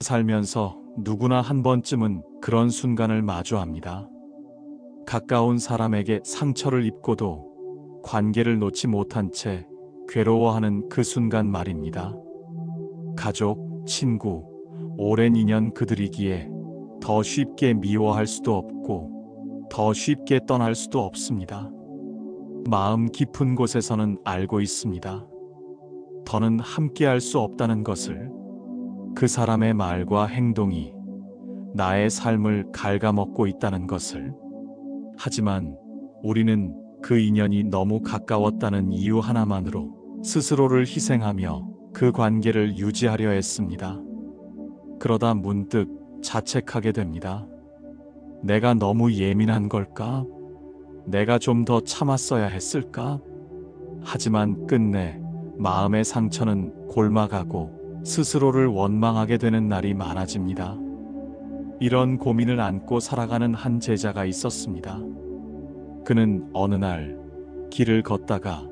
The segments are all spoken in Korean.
살면서 누구나 한 번쯤은 그런 순간을 마주합니다. 가까운 사람에게 상처를 입고도 관계를 놓지 못한 채 괴로워하는 그 순간 말입니다. 가족, 친구, 오랜 인연 그들이기에 더 쉽게 미워할 수도 없고 더 쉽게 떠날 수도 없습니다. 마음 깊은 곳에서는 알고 있습니다. 더는 함께할 수 없다는 것을. 그 사람의 말과 행동이 나의 삶을 갉아먹고 있다는 것을. 하지만 우리는 그 인연이 너무 가까웠다는 이유 하나만으로 스스로를 희생하며 그 관계를 유지하려 했습니다. 그러다 문득 자책하게 됩니다. 내가 너무 예민한 걸까? 내가 좀 더 참았어야 했을까? 하지만 끝내 마음의 상처는 골마가고 스스로를 원망하게 되는 날이 많아집니다. 이런 고민을 안고 살아가는 한 제자가 있었습니다. 그는 어느 날 길을 걷다가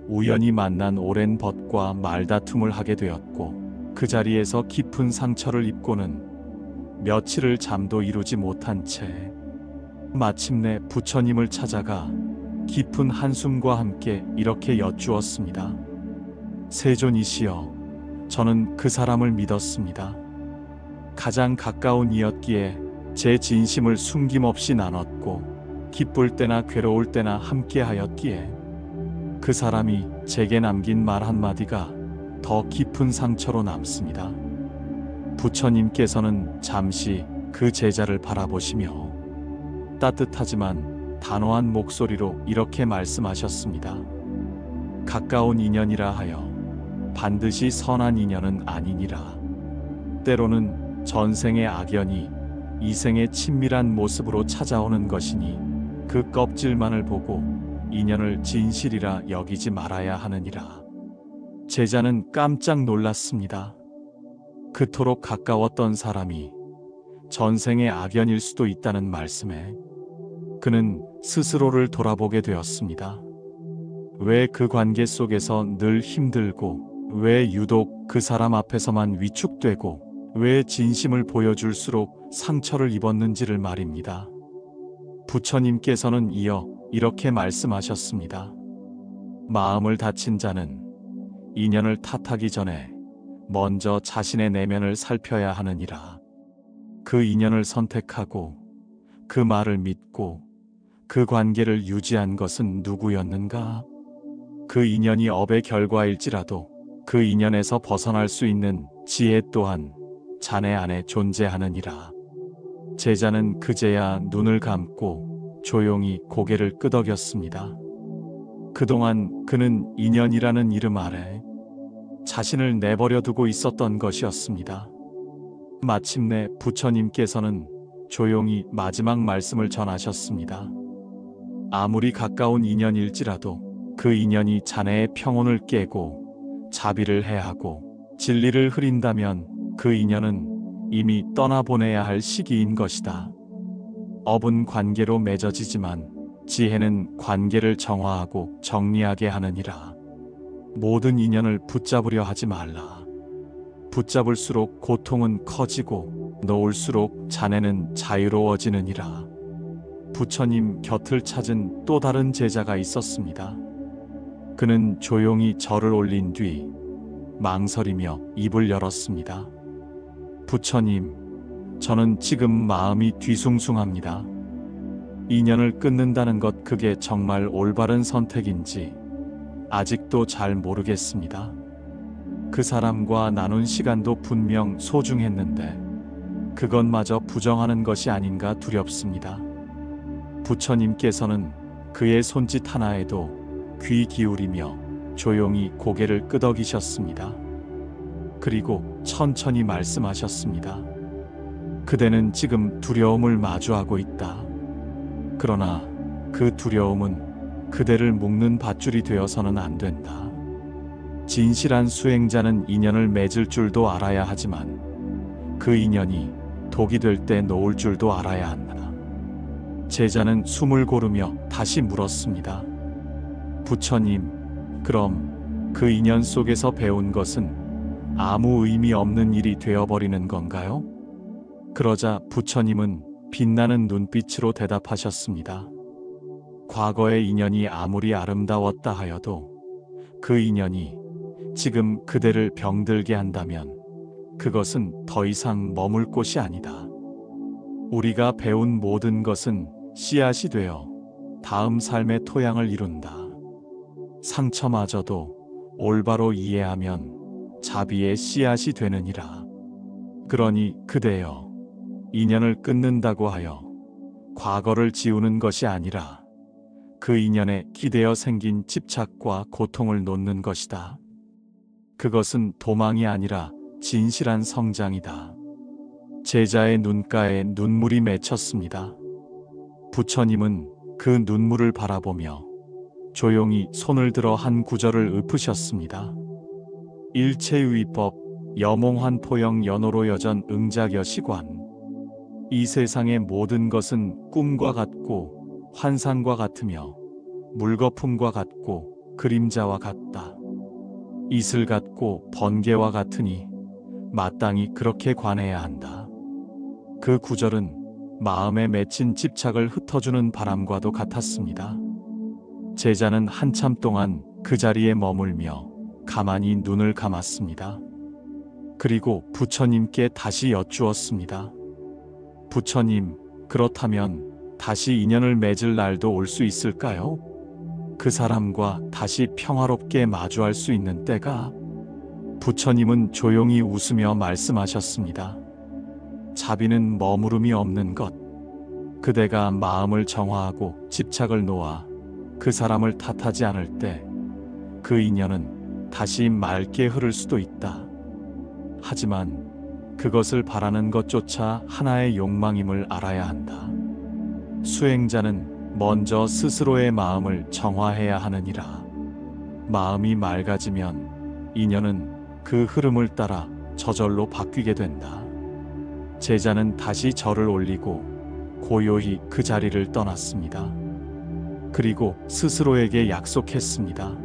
우연히 만난 오랜 벗과 말다툼을 하게 되었고 그 자리에서 깊은 상처를 입고는 며칠을 잠도 이루지 못한 채 마침내 부처님을 찾아가 깊은 한숨과 함께 이렇게 여쭈었습니다. 세존이시여, 저는 그 사람을 믿었습니다. 가장 가까운 이였기에 제 진심을 숨김없이 나눴고 기쁠 때나 괴로울 때나 함께하였기에 그 사람이 제게 남긴 말 한마디가 더 깊은 상처로 남습니다. 부처님께서는 잠시 그 제자를 바라보시며 따뜻하지만 단호한 목소리로 이렇게 말씀하셨습니다. 가까운 인연이라 하여 반드시 선한 인연은 아니니라. 때로는 전생의 악연이 이생의 친밀한 모습으로 찾아오는 것이니 그 껍질만을 보고 인연을 진실이라 여기지 말아야 하느니라. 제자는 깜짝 놀랐습니다. 그토록 가까웠던 사람이 전생의 악연일 수도 있다는 말씀에 그는 스스로를 돌아보게 되었습니다. 왜 그 관계 속에서 늘 힘들고 왜 유독 그 사람 앞에서만 위축되고 왜 진심을 보여줄수록 상처를 입었는지를 말입니다. 부처님께서는 이어 이렇게 말씀하셨습니다. 마음을 다친 자는 인연을 탓하기 전에 먼저 자신의 내면을 살펴야 하느니라. 그 인연을 선택하고 그 말을 믿고 그 관계를 유지한 것은 누구였는가? 그 인연이 업의 결과일지라도 그 인연에서 벗어날 수 있는 지혜 또한 자네 안에 존재하느니라. 제자는 그제야 눈을 감고 조용히 고개를 끄덕였습니다. 그동안 그는 인연이라는 이름 아래 자신을 내버려 두고 있었던 것이었습니다. 마침내 부처님께서는 조용히 마지막 말씀을 전하셨습니다. 아무리 가까운 인연일지라도 그 인연이 자네의 평온을 깨고 자비를 해하고 진리를 흐린다면 그 인연은 이미 떠나보내야 할 시기인 것이다. 업은 관계로 맺어지지만 지혜는 관계를 정화하고 정리하게 하느니라. 모든 인연을 붙잡으려 하지 말라. 붙잡을수록 고통은 커지고 놓을수록 자네는 자유로워지느니라. 부처님 곁을 찾은 또 다른 제자가 있었습니다. 그는 조용히 절을 올린 뒤 망설이며 입을 열었습니다. 부처님, 저는 지금 마음이 뒤숭숭합니다. 인연을 끊는다는 것 그게 정말 올바른 선택인지 아직도 잘 모르겠습니다. 그 사람과 나눈 시간도 분명 소중했는데 그것마저 부정하는 것이 아닌가 두렵습니다. 부처님께서는 그의 손짓 하나에도 귀 기울이며 조용히 고개를 끄덕이셨습니다. 그리고 천천히 말씀하셨습니다. 그대는 지금 두려움을 마주하고 있다. 그러나 그 두려움은 그대를 묶는 밧줄이 되어서는 안 된다. 진실한 수행자는 인연을 맺을 줄도 알아야 하지만 그 인연이 독이 될 때 놓을 줄도 알아야 한다. 제자는 숨을 고르며 다시 물었습니다. 부처님, 그럼 그 인연 속에서 배운 것은 아무 의미 없는 일이 되어버리는 건가요? 그러자 부처님은 빛나는 눈빛으로 대답하셨습니다. 과거의 인연이 아무리 아름다웠다 하여도 그 인연이 지금 그대를 병들게 한다면 그것은 더 이상 머물 곳이 아니다. 우리가 배운 모든 것은 씨앗이 되어 다음 삶의 토양을 이룬다. 상처마저도 올바로 이해하면 자비의 씨앗이 되느니라. 그러니 그대여, 인연을 끊는다고 하여 과거를 지우는 것이 아니라 그 인연에 기대어 생긴 집착과 고통을 놓는 것이다. 그것은 도망이 아니라 진실한 성장이다. 제자의 눈가에 눈물이 맺혔습니다. 부처님은 그 눈물을 바라보며 조용히 손을 들어 한 구절을 읊으셨습니다. 일체유의법 여몽환 포영 연호로 여전 응작여시관. 이 세상의 모든 것은 꿈과 같고 환상과 같으며 물거품과 같고 그림자와 같다. 이슬 같고 번개와 같으니 마땅히 그렇게 관해야 한다. 그 구절은 마음에 맺힌 집착을 흩어주는 바람과도 같았습니다. 제자는 한참 동안 그 자리에 머물며 가만히 눈을 감았습니다. 그리고 부처님께 다시 여쭈었습니다. 부처님, 그렇다면 다시 인연을 맺을 날도 올 수 있을까요? 그 사람과 다시 평화롭게 마주할 수 있는 때가? 부처님은 조용히 웃으며 말씀하셨습니다. 자비는 머무름이 없는 것. 그대가 마음을 정화하고 집착을 놓아 그 사람을 탓하지 않을 때 그 인연은 다시 맑게 흐를 수도 있다. 하지만 그것을 바라는 것조차 하나의 욕망임을 알아야 한다. 수행자는 먼저 스스로의 마음을 정화해야 하느니라. 마음이 맑아지면 인연은 그 흐름을 따라 저절로 바뀌게 된다. 제자는 다시 절을 올리고 고요히 그 자리를 떠났습니다. 그리고 스스로에게 약속했습니다.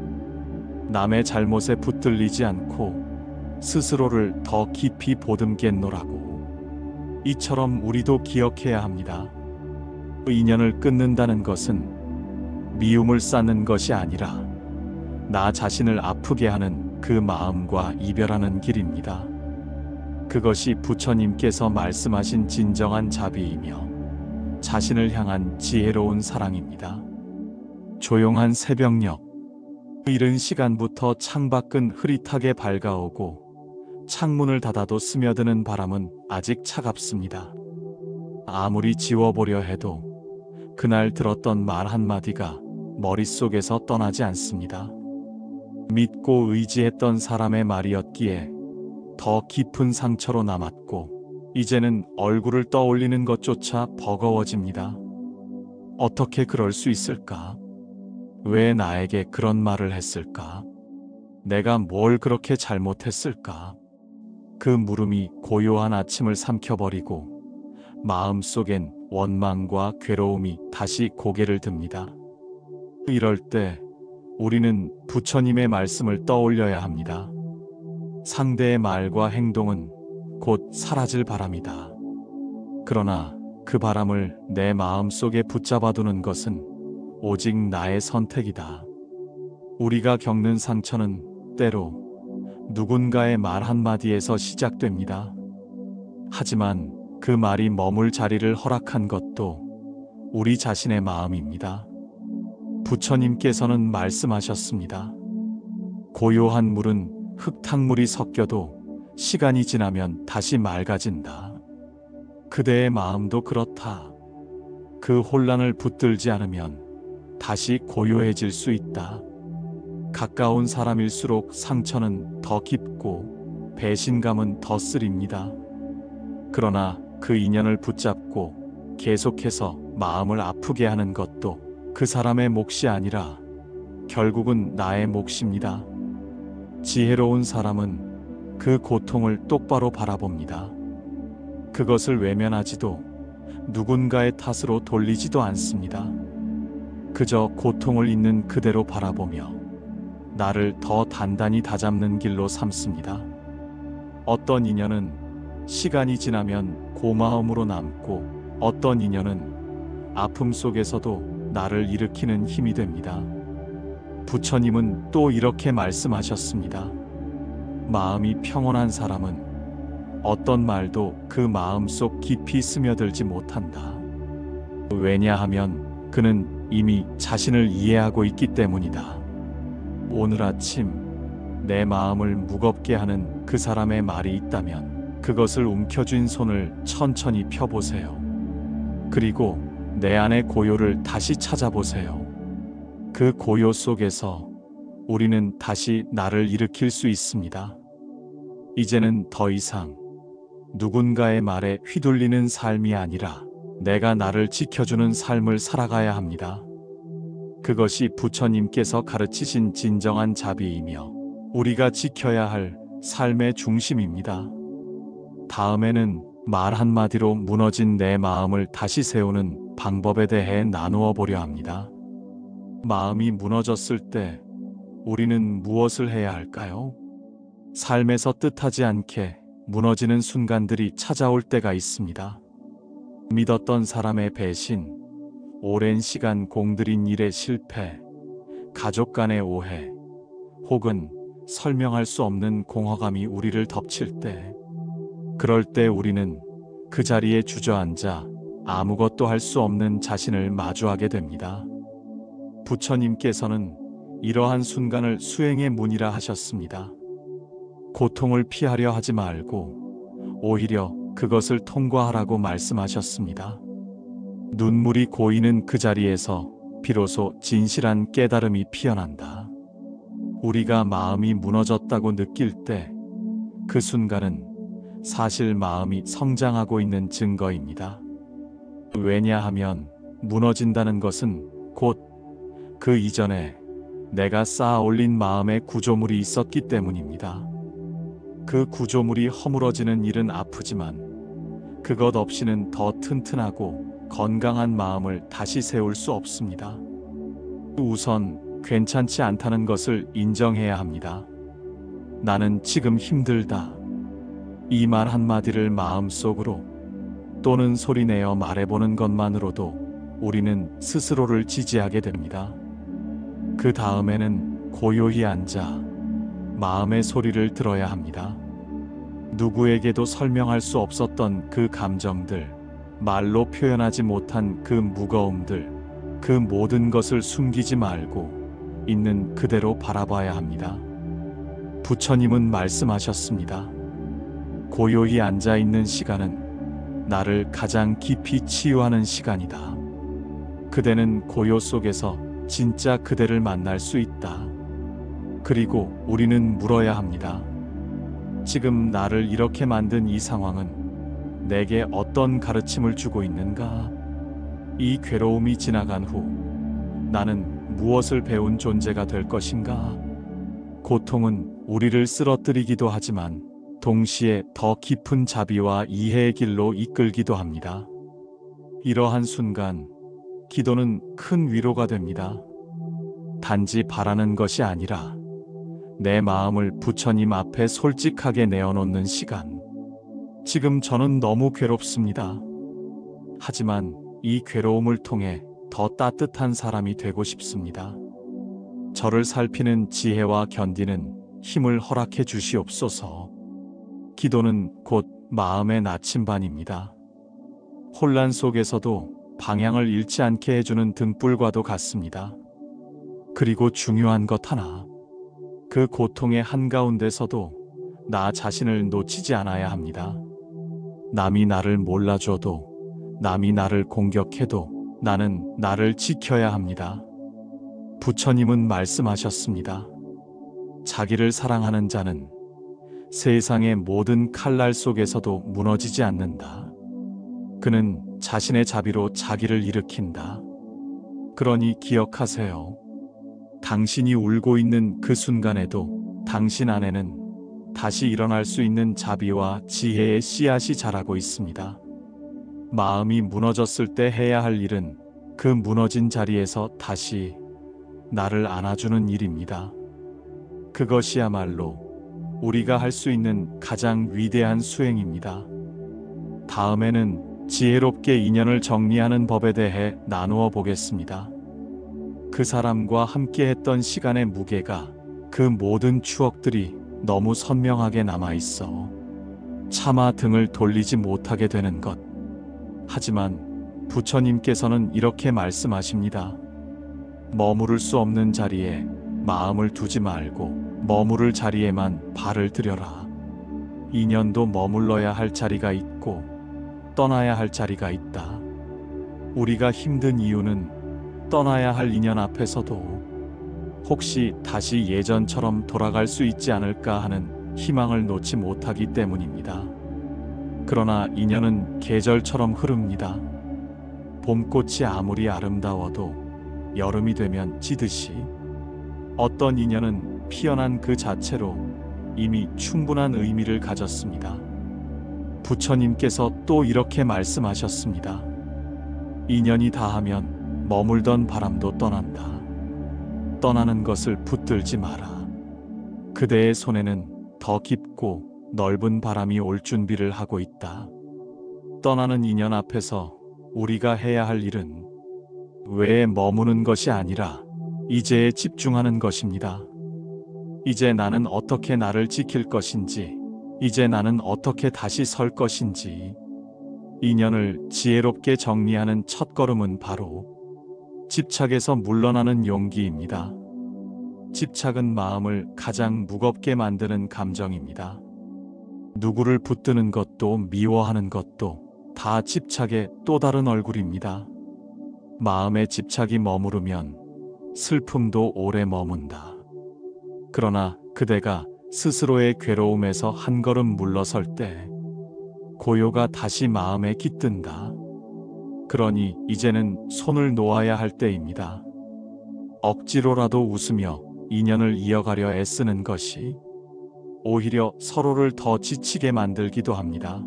남의 잘못에 붙들리지 않고 스스로를 더 깊이 보듬겠노라고. 이처럼 우리도 기억해야 합니다. 인연을 끊는다는 것은 미움을 쌓는 것이 아니라 나 자신을 아프게 하는 그 마음과 이별하는 길입니다. 그것이 부처님께서 말씀하신 진정한 자비이며 자신을 향한 지혜로운 사랑입니다. 조용한 새벽녘, 이른 시간부터 창밖은 흐릿하게 밝아오고 창문을 닫아도 스며드는 바람은 아직 차갑습니다. 아무리 지워보려 해도 그날 들었던 말 한마디가 머릿속에서 떠나지 않습니다. 믿고 의지했던 사람의 말이었기에 더 깊은 상처로 남았고 이제는 얼굴을 떠올리는 것조차 버거워집니다. 어떻게 그럴 수 있을까? 왜 나에게 그런 말을 했을까? 내가 뭘 그렇게 잘못했을까? 그 물음이 고요한 아침을 삼켜버리고 마음속엔 원망과 괴로움이 다시 고개를 듭니다. 이럴 때 우리는 부처님의 말씀을 떠올려야 합니다. 상대의 말과 행동은 곧 사라질 바람이다. 그러나 그 바람을 내 마음속에 붙잡아두는 것은 오직 나의 선택이다. 우리가 겪는 상처는 때로 누군가의 말 한마디에서 시작됩니다. 하지만 그 말이 머물 자리를 허락한 것도 우리 자신의 마음입니다. 부처님께서는 말씀하셨습니다. 고요한 물은 흙탕물이 섞여도 시간이 지나면 다시 맑아진다. 그대의 마음도 그렇다. 그 혼란을 붙들지 않으면 다시 고요해질 수 있다. 가까운 사람일수록 상처는 더 깊고 배신감은 더 쓰립니다. 그러나 그 인연을 붙잡고 계속해서 마음을 아프게 하는 것도 그 사람의 몫이 아니라 결국은 나의 몫입니다. 지혜로운 사람은 그 고통을 똑바로 바라봅니다. 그것을 외면하지도 누군가의 탓으로 돌리지도 않습니다. 그저 고통을 있는 그대로 바라보며 나를 더 단단히 다잡는 길로 삼습니다. 어떤 인연은 시간이 지나면 고마움으로 남고 어떤 인연은 아픔 속에서도 나를 일으키는 힘이 됩니다. 부처님은 또 이렇게 말씀하셨습니다. 마음이 평온한 사람은 어떤 말도 그 마음속 깊이 스며들지 못한다. 왜냐하면 그는 이미 자신을 이해하고 있기 때문이다. 오늘 아침 내 마음을 무겁게 하는 그 사람의 말이 있다면 그것을 움켜쥔 손을 천천히 펴보세요. 그리고 내 안의 고요를 다시 찾아보세요. 그 고요 속에서 우리는 다시 나를 일으킬 수 있습니다. 이제는 더 이상 누군가의 말에 휘둘리는 삶이 아니라 내가 나를 지켜주는 삶을 살아가야 합니다. 그것이 부처님께서 가르치신 진정한 자비이며 우리가 지켜야 할 삶의 중심입니다. 다음에는 말 한마디로 무너진 내 마음을 다시 세우는 방법에 대해 나누어 보려 합니다. 마음이 무너졌을 때 우리는 무엇을 해야 할까요? 삶에서 뜻하지 않게 무너지는 순간들이 찾아올 때가 있습니다. 믿었던 사람의 배신, 오랜 시간 공들인 일의 실패, 가족 간의 오해, 혹은 설명할 수 없는 공허감이 우리를 덮칠 때, 그럴 때 우리는 그 자리에 주저앉아 아무것도 할 수 없는 자신을 마주하게 됩니다. 부처님께서는 이러한 순간을 수행의 문이라 하셨습니다. 고통을 피하려 하지 말고 오히려 그것을 통과하라고 말씀하셨습니다. 눈물이 고이는 그 자리에서 비로소 진실한 깨달음이 피어난다. 우리가 마음이 무너졌다고 느낄 때 그 순간은 사실 마음이 성장하고 있는 증거입니다. 왜냐하면 무너진다는 것은 곧 그 이전에 내가 쌓아 올린 마음의 구조물이 있었기 때문입니다. 그 구조물이 허물어지는 일은 아프지만 그것 없이는 더 튼튼하고 건강한 마음을 다시 세울 수 없습니다. 우선 괜찮지 않다는 것을 인정해야 합니다. 나는 지금 힘들다. 이 말 한마디를 마음속으로 또는 소리내어 말해보는 것만으로도 우리는 스스로를 지지하게 됩니다. 그 다음에는 고요히 앉아 마음의 소리를 들어야 합니다. 누구에게도 설명할 수 없었던 그 감정들, 말로 표현하지 못한 그 무거움들, 그 모든 것을 숨기지 말고 있는 그대로 바라봐야 합니다. 부처님은 말씀하셨습니다. 고요히 앉아 있는 시간은 나를 가장 깊이 치유하는 시간이다. 그대는 고요 속에서 진짜 그대를 만날 수 있다. 그리고 우리는 물어야 합니다. 지금 나를 이렇게 만든 이 상황은 내게 어떤 가르침을 주고 있는가? 이 괴로움이 지나간 후 나는 무엇을 배운 존재가 될 것인가? 고통은 우리를 쓰러뜨리기도 하지만 동시에 더 깊은 자비와 이해의 길로 이끌기도 합니다. 이러한 순간 기도는 큰 위로가 됩니다. 단지 바라는 것이 아니라 내 마음을 부처님 앞에 솔직하게 내어놓는 시간. 지금 저는 너무 괴롭습니다. 하지만 이 괴로움을 통해 더 따뜻한 사람이 되고 싶습니다. 저를 살피는 지혜와 견디는 힘을 허락해 주시옵소서. 기도는 곧 마음의 나침반입니다. 혼란 속에서도 방향을 잃지 않게 해주는 등불과도 같습니다. 그리고 중요한 것 하나, 그 고통의 한가운데서도 나 자신을 놓치지 않아야 합니다. 남이 나를 몰라줘도, 남이 나를 공격해도 나는 나를 지켜야 합니다. 부처님은 말씀하셨습니다. 자기를 사랑하는 자는 세상의 모든 칼날 속에서도 무너지지 않는다. 그는 자신의 자비로 자기를 일으킨다. 그러니 기억하세요. 당신이 울고 있는 그 순간에도 당신 안에는 다시 일어날 수 있는 자비와 지혜의 씨앗이 자라고 있습니다. 마음이 무너졌을 때 해야 할 일은 그 무너진 자리에서 다시 나를 안아주는 일입니다. 그것이야말로 우리가 할 수 있는 가장 위대한 수행입니다. 다음에는 지혜롭게 인연을 정리하는 법에 대해 나누어 보겠습니다. 그 사람과 함께 했던 시간의 무게가, 그 모든 추억들이 너무 선명하게 남아 있어 차마 등을 돌리지 못하게 되는 것. 하지만 부처님께서는 이렇게 말씀하십니다. 머무를 수 없는 자리에 마음을 두지 말고 머무를 자리에만 발을 들여라. 인연도 머물러야 할 자리가 있고 떠나야 할 자리가 있다. 우리가 힘든 이유는 떠나야 할 인연 앞에서도 혹시 다시 예전처럼 돌아갈 수 있지 않을까 하는 희망을 놓지 못하기 때문입니다. 그러나 인연은 계절처럼 흐릅니다. 봄꽃이 아무리 아름다워도 여름이 되면 지듯이 어떤 인연은 피어난 그 자체로 이미 충분한 의미를 가졌습니다. 부처님께서 또 이렇게 말씀하셨습니다. 인연이 다하면 머물던 바람도 떠난다. 떠나는 것을 붙들지 마라. 그대의 손에는 더 깊고 넓은 바람이 올 준비를 하고 있다. 떠나는 인연 앞에서 우리가 해야 할 일은 외에 머무는 것이 아니라 이제에 집중하는 것입니다. 이제 나는 어떻게 나를 지킬 것인지, 이제 나는 어떻게 다시 설 것인지, 인연을 지혜롭게 정리하는 첫걸음은 바로 집착에서 물러나는 용기입니다. 집착은 마음을 가장 무겁게 만드는 감정입니다. 누구를 붙드는 것도 미워하는 것도 다 집착의 또 다른 얼굴입니다. 마음에 집착이 머무르면 슬픔도 오래 머문다. 그러나 그대가 스스로의 괴로움에서 한 걸음 물러설 때 고요가 다시 마음에 깃든다. 그러니 이제는 손을 놓아야 할 때입니다. 억지로라도 웃으며 인연을 이어가려 애쓰는 것이 오히려 서로를 더 지치게 만들기도 합니다.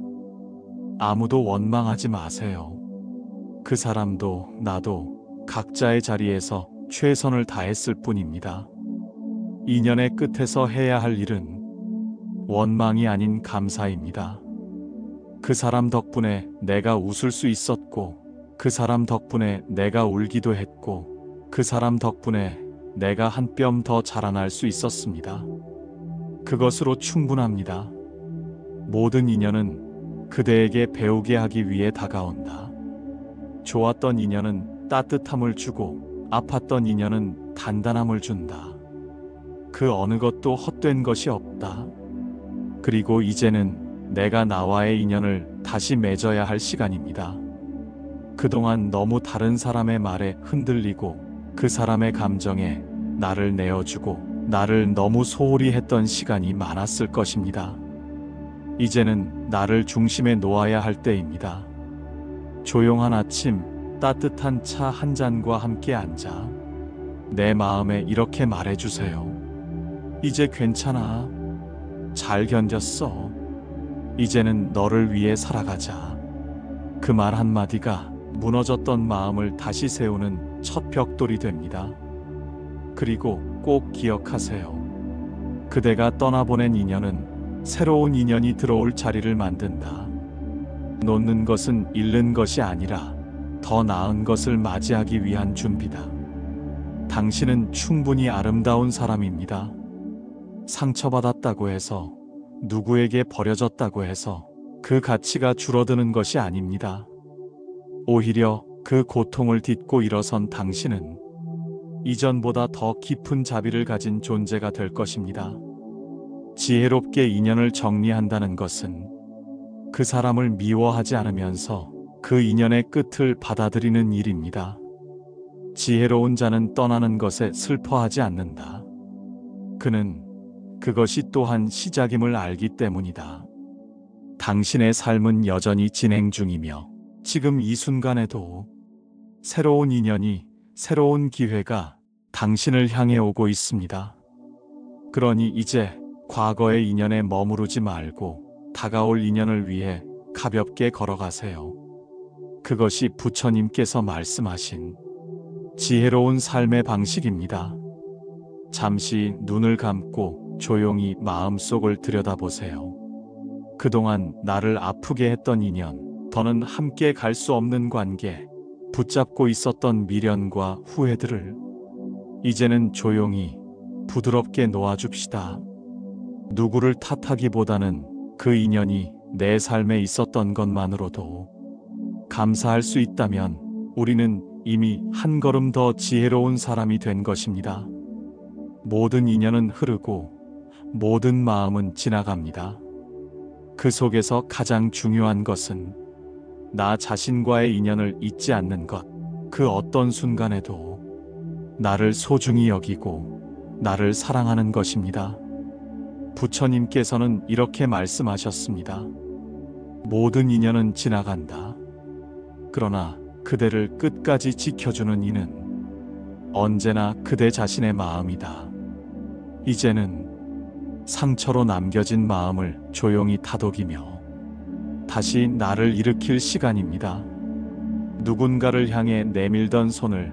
아무도 원망하지 마세요. 그 사람도 나도 각자의 자리에서 최선을 다했을 뿐입니다. 인연의 끝에서 해야 할 일은 원망이 아닌 감사입니다. 그 사람 덕분에 내가 웃을 수 있었고, 그 사람 덕분에 내가 울기도 했고, 그 사람 덕분에 내가 한 뼘 더 자라날 수 있었습니다. 그것으로 충분합니다. 모든 인연은 그대에게 배우게 하기 위해 다가온다. 좋았던 인연은 따뜻함을 주고 아팠던 인연은 단단함을 준다. 그 어느 것도 헛된 것이 없다. 그리고 이제는 내가 나와의 인연을 다시 맺어야 할 시간입니다. 그동안 너무 다른 사람의 말에 흔들리고 그 사람의 감정에 나를 내어주고 나를 너무 소홀히 했던 시간이 많았을 것입니다. 이제는 나를 중심에 놓아야 할 때입니다. 조용한 아침, 따뜻한 차 한 잔과 함께 앉아 내 마음에 이렇게 말해주세요. 이제 괜찮아. 잘 견뎠어. 이제는 너를 위해 살아가자. 그 말 한마디가 무너졌던 마음을 다시 세우는 첫 벽돌이 됩니다. 그리고 꼭 기억하세요. 그대가 떠나보낸 인연은 새로운 인연이 들어올 자리를 만든다. 놓는 것은 잃는 것이 아니라 더 나은 것을 맞이하기 위한 준비다. 당신은 충분히 아름다운 사람입니다. 상처받았다고 해서, 누구에게 버려졌다고 해서 그 가치가 줄어드는 것이 아닙니다. 오히려 그 고통을 딛고 일어선 당신은 이전보다 더 깊은 자비를 가진 존재가 될 것입니다. 지혜롭게 인연을 정리한다는 것은 그 사람을 미워하지 않으면서 그 인연의 끝을 받아들이는 일입니다. 지혜로운 자는 떠나는 것에 슬퍼하지 않는다. 그는 그것이 또한 시작임을 알기 때문이다. 당신의 삶은 여전히 진행 중이며 지금 이 순간에도 새로운 인연이, 새로운 기회가 당신을 향해 오고 있습니다. 그러니 이제 과거의 인연에 머무르지 말고 다가올 인연을 위해 가볍게 걸어가세요. 그것이 부처님께서 말씀하신 지혜로운 삶의 방식입니다. 잠시 눈을 감고 조용히 마음속을 들여다보세요. 그동안 나를 아프게 했던 인연, 더는 함께 갈 수 없는 관계, 붙잡고 있었던 미련과 후회들을 이제는 조용히 부드럽게 놓아줍시다. 누구를 탓하기보다는 그 인연이 내 삶에 있었던 것만으로도 감사할 수 있다면 우리는 이미 한 걸음 더 지혜로운 사람이 된 것입니다. 모든 인연은 흐르고 모든 마음은 지나갑니다. 그 속에서 가장 중요한 것은 나 자신과의 인연을 잊지 않는 것. 그 어떤 순간에도 나를 소중히 여기고 나를 사랑하는 것입니다. 부처님께서는 이렇게 말씀하셨습니다. 모든 인연은 지나간다. 그러나 그대를 끝까지 지켜주는 이는 언제나 그대 자신의 마음이다. 이제는 상처로 남겨진 마음을 조용히 다독이며 다시 나를 일으킬 시간입니다. 누군가를 향해 내밀던 손을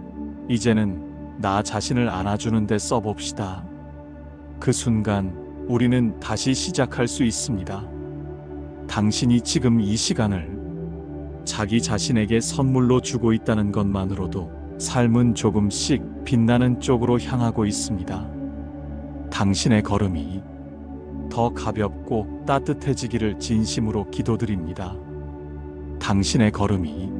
이제는 나 자신을 안아주는 데 써봅시다. 그 순간 우리는 다시 시작할 수 있습니다. 당신이 지금 이 시간을 자기 자신에게 선물로 주고 있다는 것만으로도 삶은 조금씩 빛나는 쪽으로 향하고 있습니다. 당신의 걸음이 더 가볍고 따뜻해지기를 진심으로 기도드립니다. 당신의 걸음이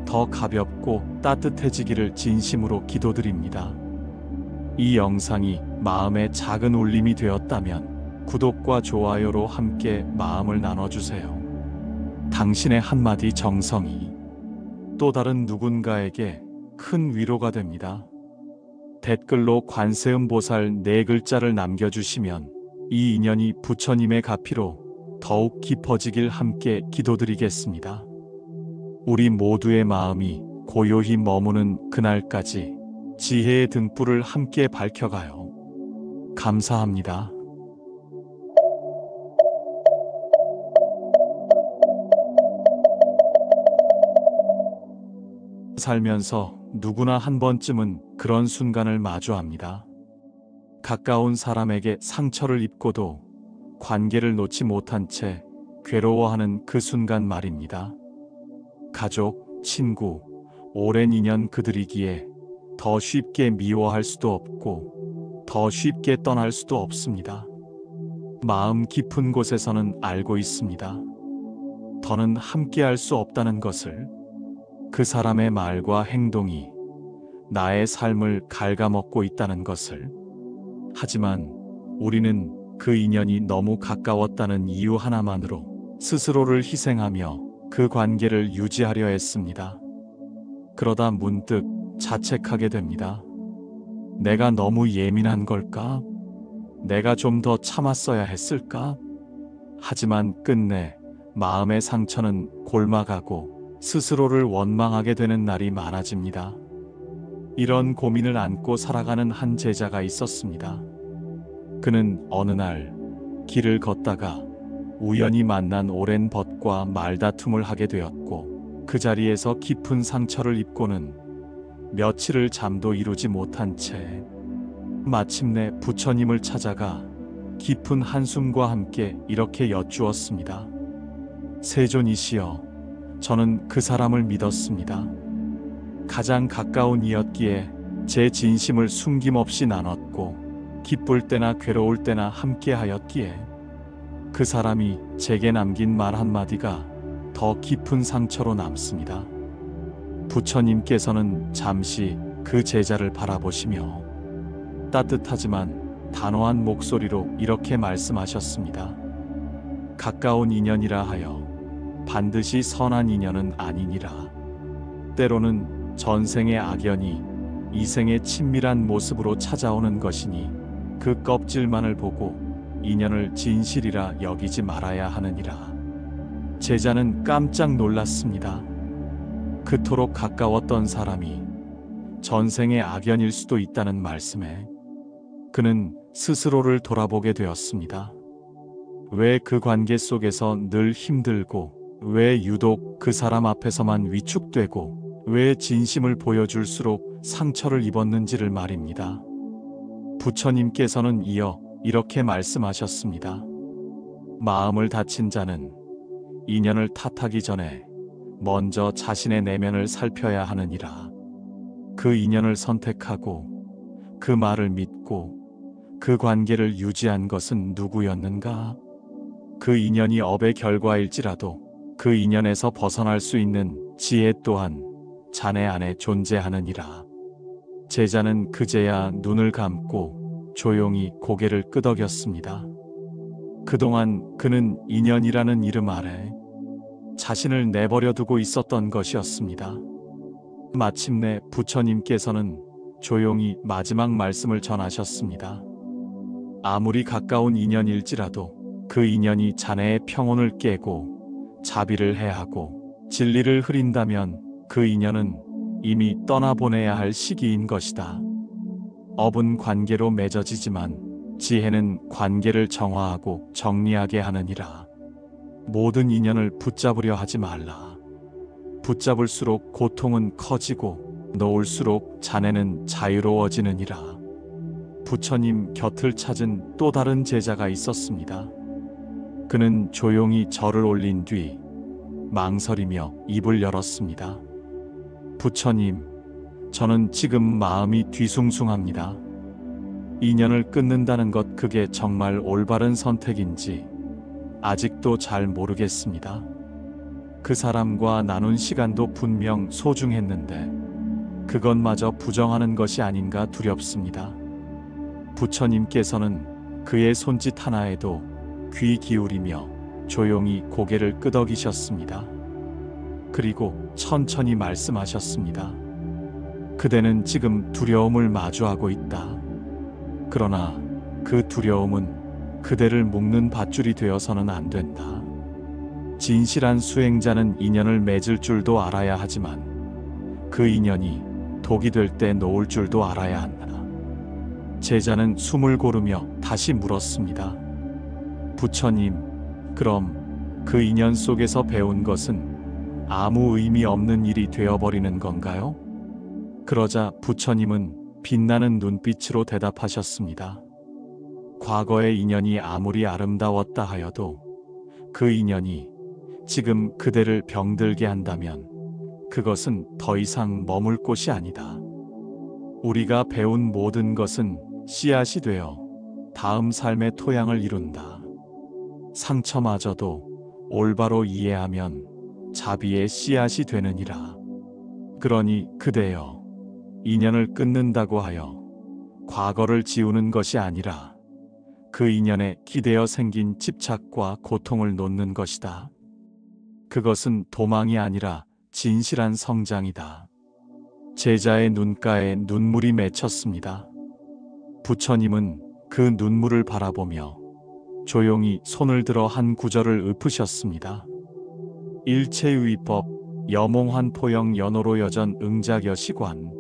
더 가볍고 따뜻해지기를 진심으로 기도드립니다. 이 영상이 마음의 작은 울림이 되었다면 구독과 좋아요로 함께 마음을 나눠주세요. 당신의 한마디 정성이 또 다른 누군가에게 큰 위로가 됩니다. 댓글로 관세음보살 4글자를 남겨주시면 이 인연이 부처님의 가피로 더욱 깊어지길 함께 기도드리겠습니다. 우리 모두의 마음이 고요히 머무는 그날까지 지혜의 등불을 함께 밝혀가요. 감사합니다. 살면서 누구나 한 번쯤은 그런 순간을 마주합니다. 가까운 사람에게 상처를 입고도 관계를 놓지 못한 채 괴로워하는 그 순간 말입니다. 가족, 친구, 오랜 인연 그들이기에 더 쉽게 미워할 수도 없고 더 쉽게 떠날 수도 없습니다. 마음 깊은 곳에서는 알고 있습니다. 더는 함께할 수 없다는 것을. 그 사람의 말과 행동이 나의 삶을 갉아먹고 있다는 것을. 하지만 우리는 그 인연이 너무 가까웠다는 이유 하나만으로 스스로를 희생하며 그 관계를 유지하려 했습니다. 그러다 문득 자책하게 됩니다. 내가 너무 예민한 걸까? 내가 좀 더 참았어야 했을까? 하지만 끝내 마음의 상처는 골마가고 스스로를 원망하게 되는 날이 많아집니다. 이런 고민을 안고 살아가는 한 제자가 있었습니다. 그는 어느 날 길을 걷다가 우연히 만난 오랜 벗과 말다툼을 하게 되었고 그 자리에서 깊은 상처를 입고는 며칠을 잠도 이루지 못한 채 마침내 부처님을 찾아가 깊은 한숨과 함께 이렇게 여쭈었습니다. 세존이시여, 저는 그 사람을 믿었습니다. 가장 가까운 이였기에 제 진심을 숨김없이 나눴고 기쁠 때나 괴로울 때나 함께하였기에 그 사람이 제게 남긴 말 한마디가 더 깊은 상처로 남습니다. 부처님께서는 잠시 그 제자를 바라보시며 따뜻하지만 단호한 목소리로 이렇게 말씀하셨습니다. 가까운 인연이라 하여 반드시 선한 인연은 아니니라. 때로는 전생의 악연이 이생의 친밀한 모습으로 찾아오는 것이니 그 껍질만을 보고 인연을 진실이라 여기지 말아야 하느니라. 제자는 깜짝 놀랐습니다. 그토록 가까웠던 사람이 전생의 악연일 수도 있다는 말씀에 그는 스스로를 돌아보게 되었습니다. 왜 그 관계 속에서 늘 힘들고, 왜 유독 그 사람 앞에서만 위축되고, 왜 진심을 보여줄수록 상처를 입었는지를 말입니다. 부처님께서는 이어 이렇게 말씀하셨습니다. 마음을 다친 자는 인연을 탓하기 전에 먼저 자신의 내면을 살펴야 하느니라. 그 인연을 선택하고 그 말을 믿고 그 관계를 유지한 것은 누구였는가? 그 인연이 업의 결과일지라도 그 인연에서 벗어날 수 있는 지혜 또한 자네 안에 존재하느니라. 제자는 그제야 눈을 감고 조용히 고개를 끄덕였습니다. 그동안 그는 인연이라는 이름 아래 자신을 내버려 두고 있었던 것이었습니다. 마침내 부처님께서는 조용히 마지막 말씀을 전하셨습니다. 아무리 가까운 인연일지라도 그 인연이 자네의 평온을 깨고 자비를 해하고 진리를 흐린다면 그 인연은 이미 떠나보내야 할 시기인 것이다. 업은 관계로 맺어지지만 지혜는 관계를 정화하고 정리하게 하느니라. 모든 인연을 붙잡으려 하지 말라. 붙잡을수록 고통은 커지고 놓을수록 자네는 자유로워지느니라. 부처님 곁을 찾은 또 다른 제자가 있었습니다. 그는 조용히 절을 올린 뒤 망설이며 입을 열었습니다. 부처님, 저는 지금 마음이 뒤숭숭합니다. 인연을 끊는다는 것 그게 정말 올바른 선택인지 아직도 잘 모르겠습니다. 그 사람과 나눈 시간도 분명 소중했는데 그것마저 부정하는 것이 아닌가 두렵습니다. 부처님께서는 그의 손짓 하나에도 귀 기울이며 조용히 고개를 끄덕이셨습니다. 그리고 천천히 말씀하셨습니다. 그대는 지금 두려움을 마주하고 있다. 그러나 그 두려움은 그대를 묶는 밧줄이 되어서는 안 된다. 진실한 수행자는 인연을 맺을 줄도 알아야 하지만 그 인연이 독이 될 때 놓을 줄도 알아야 한다. 제자는 숨을 고르며 다시 물었습니다. 부처님, 그럼 그 인연 속에서 배운 것은 아무 의미 없는 일이 되어버리는 건가요? 그러자 부처님은 빛나는 눈빛으로 대답하셨습니다. 과거의 인연이 아무리 아름다웠다 하여도 그 인연이 지금 그대를 병들게 한다면 그것은 더 이상 머물 곳이 아니다. 우리가 배운 모든 것은 씨앗이 되어 다음 삶의 토양을 이룬다. 상처마저도 올바로 이해하면 자비의 씨앗이 되느니라. 그러니 그대여, 인연을 끊는다고 하여 과거를 지우는 것이 아니라 그 인연에 기대어 생긴 집착과 고통을 놓는 것이다. 그것은 도망이 아니라 진실한 성장이다. 제자의 눈가에 눈물이 맺혔습니다. 부처님은 그 눈물을 바라보며 조용히 손을 들어 한 구절을 읊으셨습니다. 일체유의법 여몽환 포영 연호로 여전 응작여시관.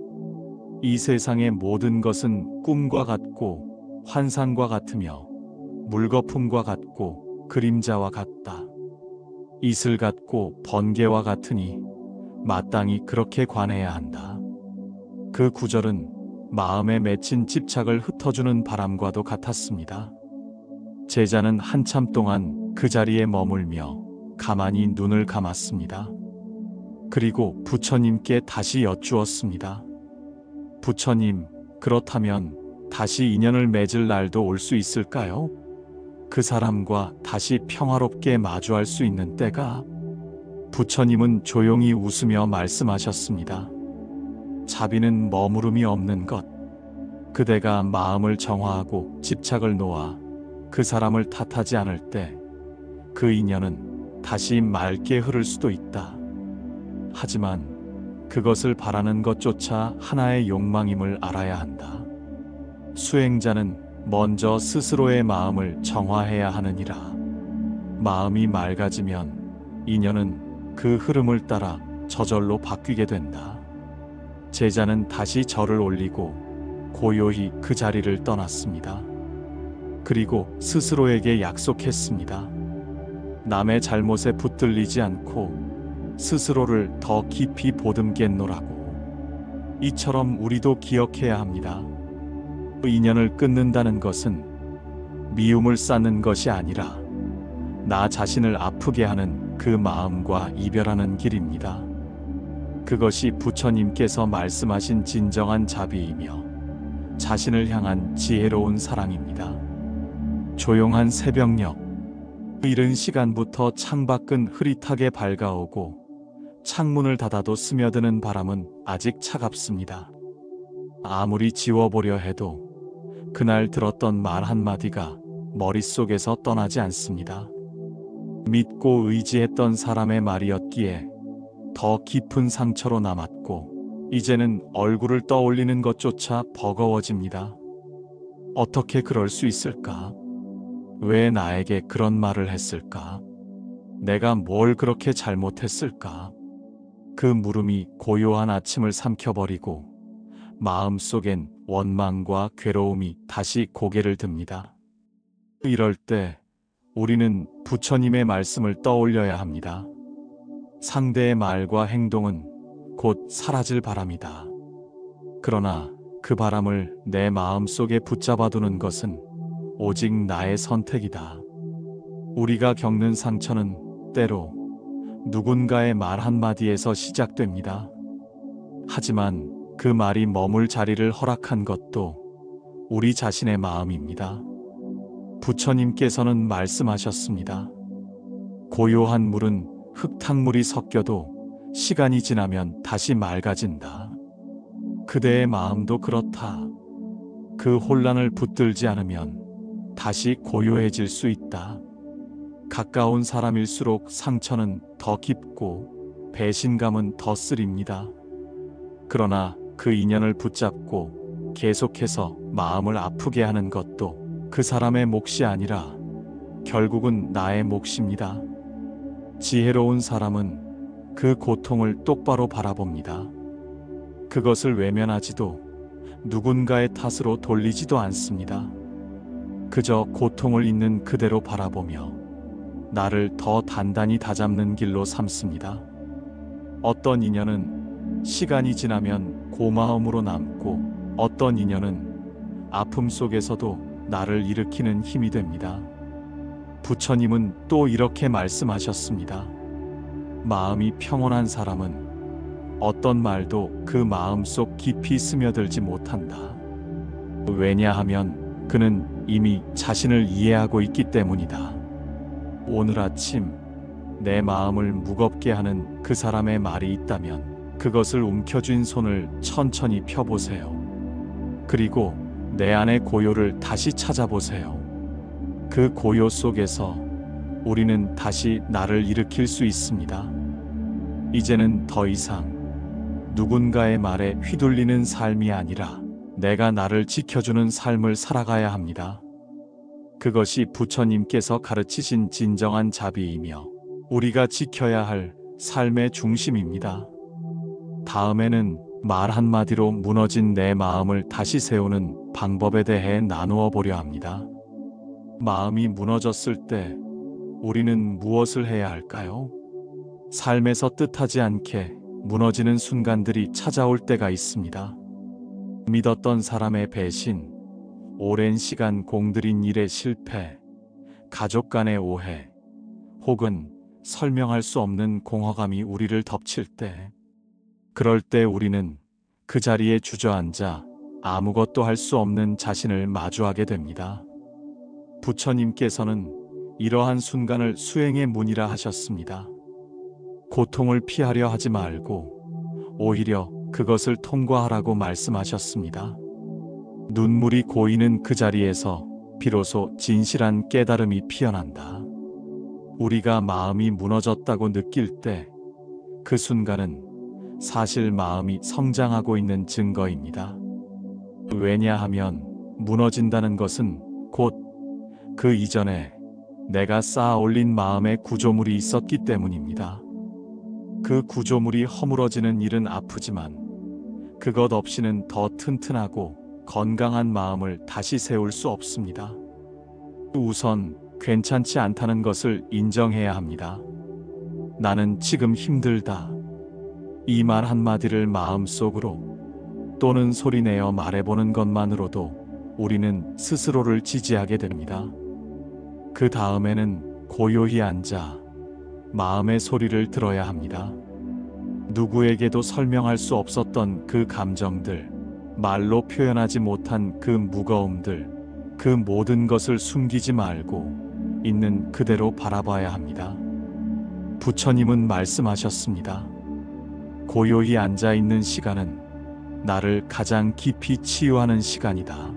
이 세상의 모든 것은 꿈과 같고 환상과 같으며 물거품과 같고 그림자와 같다. 이슬 같고 번개와 같으니 마땅히 그렇게 관해야 한다. 그 구절은 마음에 맺힌 집착을 흩어주는 바람과도 같았습니다. 제자는 한참 동안 그 자리에 머물며 가만히 눈을 감았습니다. 그리고 부처님께 다시 여쭈었습니다. 부처님, 그렇다면 다시 인연을 맺을 날도 올 수 있을까요? 그 사람과 다시 평화롭게 마주할 수 있는 때가? 부처님은 조용히 웃으며 말씀하셨습니다. 자비는 머무름이 없는 것. 그대가 마음을 정화하고 집착을 놓아 그 사람을 탓하지 않을 때 그 인연은 다시 맑게 흐를 수도 있다. 하지만 그것을 바라는 것조차 하나의 욕망임을 알아야 한다. 수행자는 먼저 스스로의 마음을 정화해야 하느니라. 마음이 맑아지면 인연은 그 흐름을 따라 저절로 바뀌게 된다. 제자는 다시 절을 올리고 고요히 그 자리를 떠났습니다. 그리고 스스로에게 약속했습니다. 남의 잘못에 붙들리지 않고 스스로를 더 깊이 보듬겠노라고. 이처럼 우리도 기억해야 합니다. 인연을 끊는다는 것은 미움을 쌓는 것이 아니라 나 자신을 아프게 하는 그 마음과 이별하는 길입니다. 그것이 부처님께서 말씀하신 진정한 자비이며 자신을 향한 지혜로운 사랑입니다. 조용한 새벽녘, 이른 시간부터 창밖은 흐릿하게 밝아오고 창문을 닫아도 스며드는 바람은 아직 차갑습니다. 아무리 지워보려 해도 그날 들었던 말 한마디가 머릿속에서 떠나지 않습니다. 믿고 의지했던 사람의 말이었기에 더 깊은 상처로 남았고 이제는 얼굴을 떠올리는 것조차 버거워집니다. 어떻게 그럴 수 있을까? 왜 나에게 그런 말을 했을까? 내가 뭘 그렇게 잘못했을까? 그 물음이 고요한 아침을 삼켜버리고 마음속엔 원망과 괴로움이 다시 고개를 듭니다. 이럴 때 우리는 부처님의 말씀을 떠올려야 합니다. 상대의 말과 행동은 곧 사라질 바람이다. 그러나 그 바람을 내 마음속에 붙잡아두는 것은 오직 나의 선택이다. 우리가 겪는 상처는 때로 누군가의 말 한마디에서 시작됩니다. 하지만 그 말이 머물 자리를 허락한 것도 우리 자신의 마음입니다. 부처님께서는 말씀하셨습니다. 고요한 물은 흙탕물이 섞여도 시간이 지나면 다시 맑아진다. 그대의 마음도 그렇다. 그 혼란을 붙들지 않으면 다시 고요해질 수 있다. 가까운 사람일수록 상처는 더 깊고 배신감은 더 쓰립니다. 그러나 그 인연을 붙잡고 계속해서 마음을 아프게 하는 것도 그 사람의 몫이 아니라 결국은 나의 몫입니다. 지혜로운 사람은 그 고통을 똑바로 바라봅니다. 그것을 외면하지도 누군가의 탓으로 돌리지도 않습니다. 그저 고통을 있는 그대로 바라보며 나를 더 단단히 다잡는 길로 삼습니다. 어떤 인연은 시간이 지나면 고마움으로 남고 어떤 인연은 아픔 속에서도 나를 일으키는 힘이 됩니다. 부처님은 또 이렇게 말씀하셨습니다. 마음이 평온한 사람은 어떤 말도 그 마음속 깊이 스며들지 못한다. 왜냐하면 그는 이미 자신을 이해하고 있기 때문이다. 오늘 아침 내 마음을 무겁게 하는 그 사람의 말이 있다면 그것을 움켜쥔 손을 천천히 펴보세요. 그리고 내 안의 고요를 다시 찾아보세요. 그 고요 속에서 우리는 다시 나를 일으킬 수 있습니다. 이제는 더 이상 누군가의 말에 휘둘리는 삶이 아니라 내가 나를 지켜주는 삶을 살아가야 합니다. 그것이 부처님께서 가르치신 진정한 자비이며 우리가 지켜야 할 삶의 중심입니다. 다음에는 말 한마디로 무너진 내 마음을 다시 세우는 방법에 대해 나누어 보려 합니다. 마음이 무너졌을 때 우리는 무엇을 해야 할까요? 삶에서 뜻하지 않게 무너지는 순간들이 찾아올 때가 있습니다. 믿었던 사람의 배신, 오랜 시간 공들인 일의 실패, 가족 간의 오해, 혹은 설명할 수 없는 공허감이 우리를 덮칠 때, 그럴 때 우리는 그 자리에 주저앉아 아무것도 할 수 없는 자신을 마주하게 됩니다. 부처님께서는 이러한 순간을 수행의 문이라 하셨습니다. 고통을 피하려 하지 말고 오히려 그것을 통과하라고 말씀하셨습니다. 눈물이 고이는 그 자리에서 비로소 진실한 깨달음이 피어난다. 우리가 마음이 무너졌다고 느낄 때 그 순간은 사실 마음이 성장하고 있는 증거입니다. 왜냐하면 무너진다는 것은 곧 그 이전에 내가 쌓아 올린 마음의 구조물이 있었기 때문입니다. 그 구조물이 허물어지는 일은 아프지만 그것 없이는 더 튼튼하고 건강한 마음을 다시 세울 수 없습니다. 우선 괜찮지 않다는 것을 인정해야 합니다. 나는 지금 힘들다. 이 말 한마디를 마음속으로 또는 소리내어 말해보는 것만으로도 우리는 스스로를 지지하게 됩니다. 그 다음에는 고요히 앉아 마음의 소리를 들어야 합니다. 누구에게도 설명할 수 없었던 그 감정들, 말로 표현하지 못한 그 무거움들, 그 모든 것을 숨기지 말고 있는 그대로 바라봐야 합니다. 부처님은 말씀하셨습니다. 고요히 앉아 있는 시간은 나를 가장 깊이 치유하는 시간이다.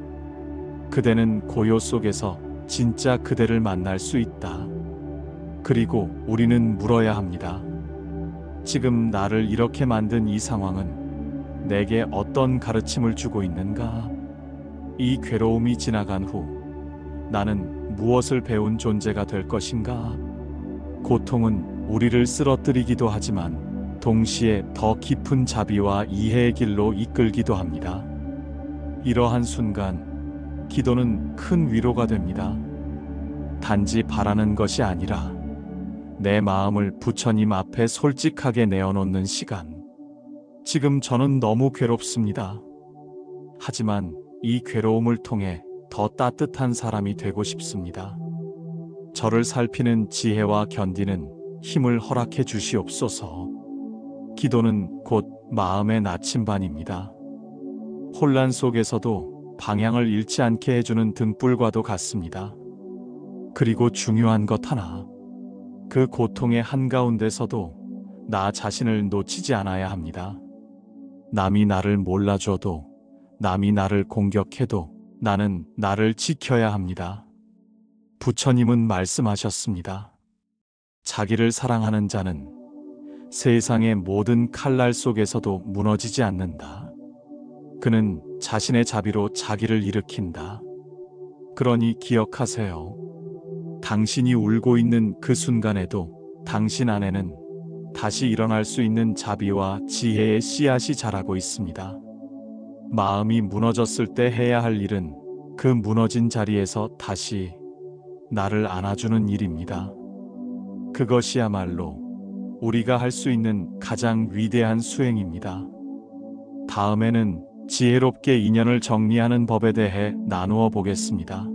그대는 고요 속에서 진짜 그대를 만날 수 있다. 그리고 우리는 물어야 합니다. 지금 나를 이렇게 만든 이 상황은 내게 어떤 가르침을 주고 있는가? 이 괴로움이 지나간 후 나는 무엇을 배운 존재가 될 것인가? 고통은 우리를 쓰러뜨리기도 하지만 동시에 더 깊은 자비와 이해의 길로 이끌기도 합니다. 이러한 순간 기도는 큰 위로가 됩니다. 단지 바라는 것이 아니라 내 마음을 부처님 앞에 솔직하게 내어놓는 시간. 지금 저는 너무 괴롭습니다. 하지만 이 괴로움을 통해 더 따뜻한 사람이 되고 싶습니다. 저를 살피는 지혜와 견디는 힘을 허락해 주시옵소서. 기도는 곧 마음의 나침반입니다. 혼란 속에서도 방향을 잃지 않게 해주는 등불과도 같습니다. 그리고 중요한 것 하나. 그 고통의 한가운데서도 나 자신을 놓치지 않아야 합니다. 남이 나를 몰라줘도, 남이 나를 공격해도 나는 나를 지켜야 합니다. 부처님은 말씀하셨습니다. 자기를 사랑하는 자는 세상의 모든 칼날 속에서도 무너지지 않는다. 그는 자신의 자비로 자기를 일으킨다. 그러니 기억하세요. 당신이 울고 있는 그 순간에도 당신 안에는 다시 일어날 수 있는 자비와 지혜의 씨앗이 자라고 있습니다. 마음이 무너졌을 때 해야 할 일은 그 무너진 자리에서 다시 나를 안아주는 일입니다. 그것이야말로 우리가 할 수 있는 가장 위대한 수행입니다. 다음에는 지혜롭게 인연을 정리하는 법에 대해 나누어 보겠습니다.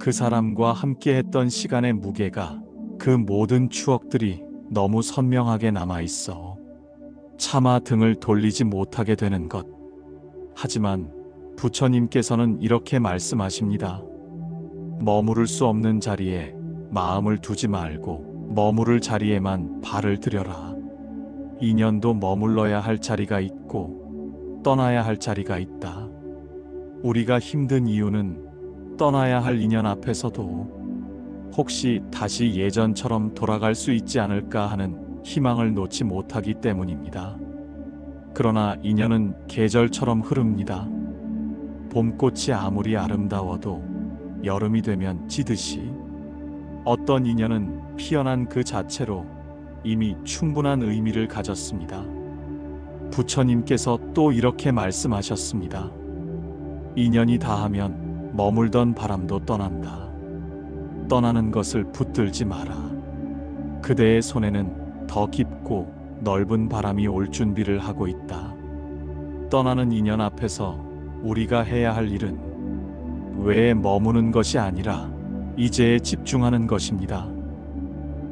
그 사람과 함께 했던 시간의 무게가 그 모든 추억들이 너무 선명하게 남아있어 차마 등을 돌리지 못하게 되는 것. 하지만 부처님께서는 이렇게 말씀하십니다. 머무를 수 없는 자리에 마음을 두지 말고 머무를 자리에만 발을 들여라. 인연도 머물러야 할 자리가 있고 떠나야 할 자리가 있다. 우리가 힘든 이유는 떠나야 할 인연 앞에서도 혹시 다시 예전처럼 돌아갈 수 있지 않을까 하는 희망을 놓지 못하기 때문입니다. 그러나 인연은 계절처럼 흐릅니다. 봄꽃이 아무리 아름다워도 여름이 되면 지듯이 어떤 인연은 피어난 그 자체로 이미 충분한 의미를 가졌습니다. 부처님께서 또 이렇게 말씀하셨습니다. 인연이 다하면 머물던 바람도 떠난다. 떠나는 것을 붙들지 마라. 그대의 손에는 더 깊고 넓은 바람이 올 준비를 하고 있다. 떠나는 인연 앞에서 우리가 해야 할 일은 외에 머무는 것이 아니라 이제에 집중하는 것입니다.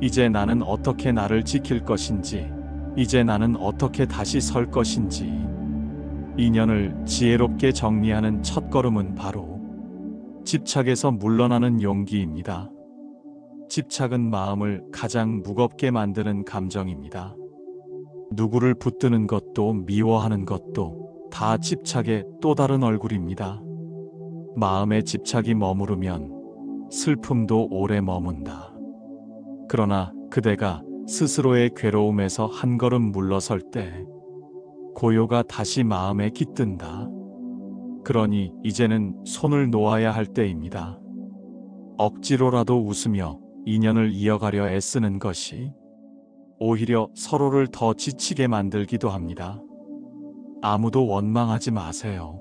이제 나는 어떻게 나를 지킬 것인지, 이제 나는 어떻게 다시 설 것인지, 인연을 지혜롭게 정리하는 첫걸음은 바로 집착에서 물러나는 용기입니다. 집착은 마음을 가장 무겁게 만드는 감정입니다. 누구를 붙드는 것도 미워하는 것도 다 집착의 또 다른 얼굴입니다. 마음에 집착이 머무르면 슬픔도 오래 머문다. 그러나 그대가 스스로의 괴로움에서 한 걸음 물러설 때 고요가 다시 마음에 깃든다. 그러니 이제는 손을 놓아야 할 때입니다. 억지로라도 웃으며 인연을 이어가려 애쓰는 것이 오히려 서로를 더 지치게 만들기도 합니다. 아무도 원망하지 마세요.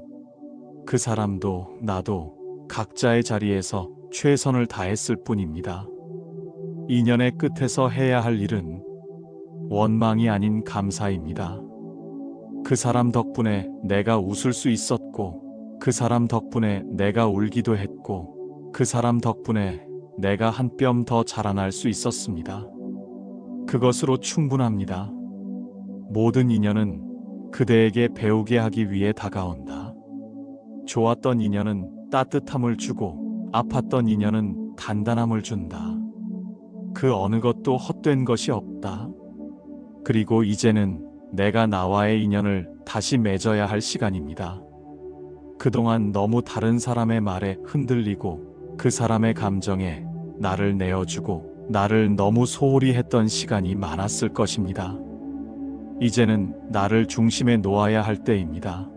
그 사람도 나도 각자의 자리에서 최선을 다했을 뿐입니다. 인연의 끝에서 해야 할 일은 원망이 아닌 감사입니다. 그 사람 덕분에 내가 웃을 수 있었고, 그 사람 덕분에 내가 울기도 했고, 그 사람 덕분에 내가 한 뼘 더 자라날 수 있었습니다. 그것으로 충분합니다. 모든 인연은 그대에게 배우게 하기 위해 다가온다. 좋았던 인연은 따뜻함을 주고 아팠던 인연은 단단함을 준다. 그 어느 것도 헛된 것이 없다. 그리고 이제는 내가 나와의 인연을 다시 맺어야 할 시간입니다. 그동안 너무 다른 사람의 말에 흔들리고 그 사람의 감정에 나를 내어주고 나를 너무 소홀히 했던 시간이 많았을 것입니다. 이제는 나를 중심에 놓아야 할 때입니다.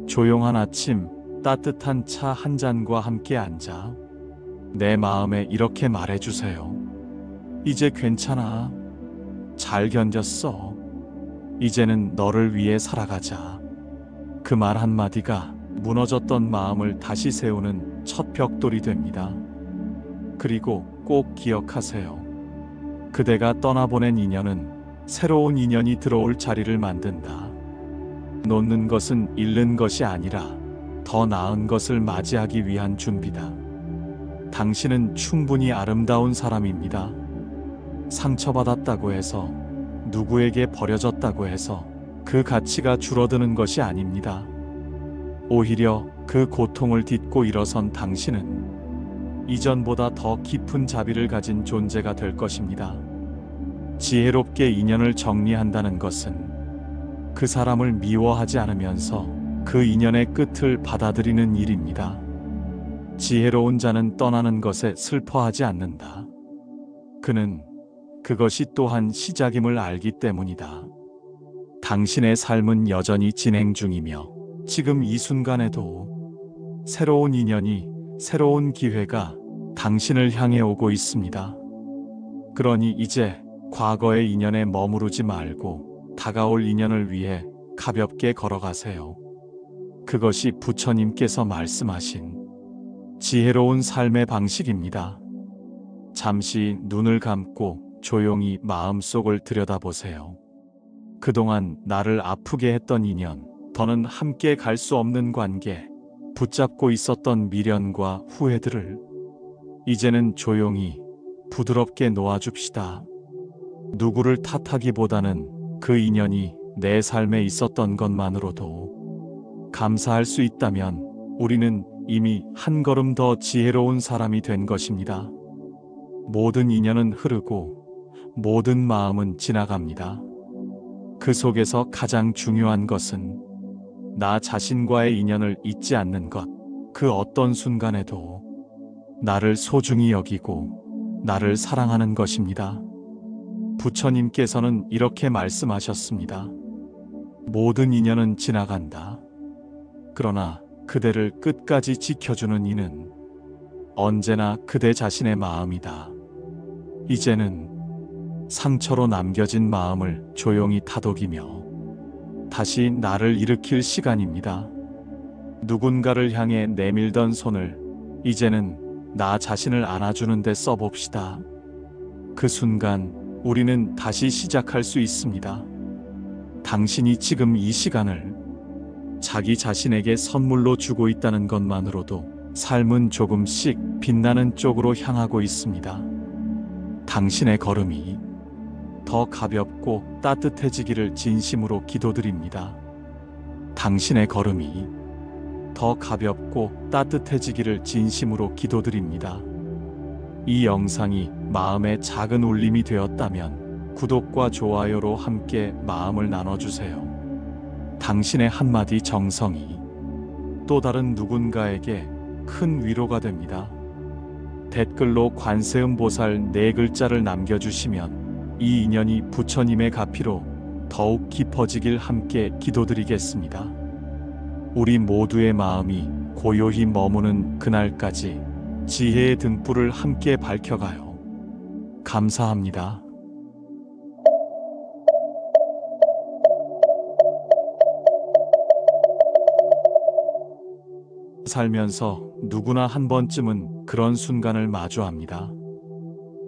조용한 아침, 따뜻한 차 한 잔과 함께 앉아 내 마음에 이렇게 말해주세요. 이제 괜찮아. 잘 견뎠어. 이제는 너를 위해 살아가자. 그 말 한마디가 무너졌던 마음을 다시 세우는 첫 벽돌이 됩니다. 그리고 꼭 기억하세요. 그대가 떠나보낸 인연은 새로운 인연이 들어올 자리를 만든다. 놓는 것은 잃는 것이 아니라 더 나은 것을 맞이하기 위한 준비다. 당신은 충분히 아름다운 사람입니다. 상처받았다고 해서, 누구에게 버려졌다고 해서 그 가치가 줄어드는 것이 아닙니다. 오히려 그 고통을 딛고 일어선 당신은 이전보다 더 깊은 자비를 가진 존재가 될 것입니다. 지혜롭게 인연을 정리한다는 것은 그 사람을 미워하지 않으면서 그 인연의 끝을 받아들이는 일입니다. 지혜로운 자는 떠나는 것에 슬퍼하지 않는다. 그는 그것이 또한 시작임을 알기 때문이다. 당신의 삶은 여전히 진행 중이며 지금 이 순간에도 새로운 인연이, 새로운 기회가 당신을 향해 오고 있습니다. 그러니 이제 과거의 인연에 머무르지 말고 다가올 인연을 위해 가볍게 걸어가세요. 그것이 부처님께서 말씀하신 지혜로운 삶의 방식입니다. 잠시 눈을 감고 조용히 마음속을 들여다보세요. 그동안 나를 아프게 했던 인연, 더는 함께 갈 수 없는 관계, 붙잡고 있었던 미련과 후회들을 이제는 조용히 부드럽게 놓아줍시다. 누구를 탓하기보다는 그 인연이 내 삶에 있었던 것만으로도 감사할 수 있다면 우리는 이미 한 걸음 더 지혜로운 사람이 된 것입니다. 모든 인연은 흐르고 모든 마음은 지나갑니다. 그 속에서 가장 중요한 것은 나 자신과의 인연을 잊지 않는 것, 그 어떤 순간에도 나를 소중히 여기고 나를 사랑하는 것입니다. 부처님께서는 이렇게 말씀하셨습니다. 모든 인연은 지나간다. 그러나 그대를 끝까지 지켜주는 이는 언제나 그대 자신의 마음이다. 이제는 상처로 남겨진 마음을 조용히 다독이며 다시 나를 일으킬 시간입니다. 누군가를 향해 내밀던 손을 이제는 나 자신을 안아주는 데 써봅시다. 그 순간 우리는 다시 시작할 수 있습니다. 당신이 지금 이 시간을 자기 자신에게 선물로 주고 있다는 것만으로도 삶은 조금씩 빛나는 쪽으로 향하고 있습니다. 당신의 걸음이 더 가볍고 따뜻해지기를 진심으로 기도드립니다. 당신의 걸음이 더 가볍고 따뜻해지기를 진심으로 기도드립니다. 이 영상이 마음에 작은 울림이 되었다면 구독과 좋아요로 함께 마음을 나눠주세요. 당신의 한마디 정성이 또 다른 누군가에게 큰 위로가 됩니다. 댓글로 관세음보살 4글자를 남겨주시면 이 인연이 부처님의 가피로 더욱 깊어지길 함께 기도드리겠습니다. 우리 모두의 마음이 고요히 머무는 그날까지 지혜의 등불을 함께 밝혀가요. 감사합니다. 살면서 누구나 한 번쯤은 그런 순간을 마주합니다.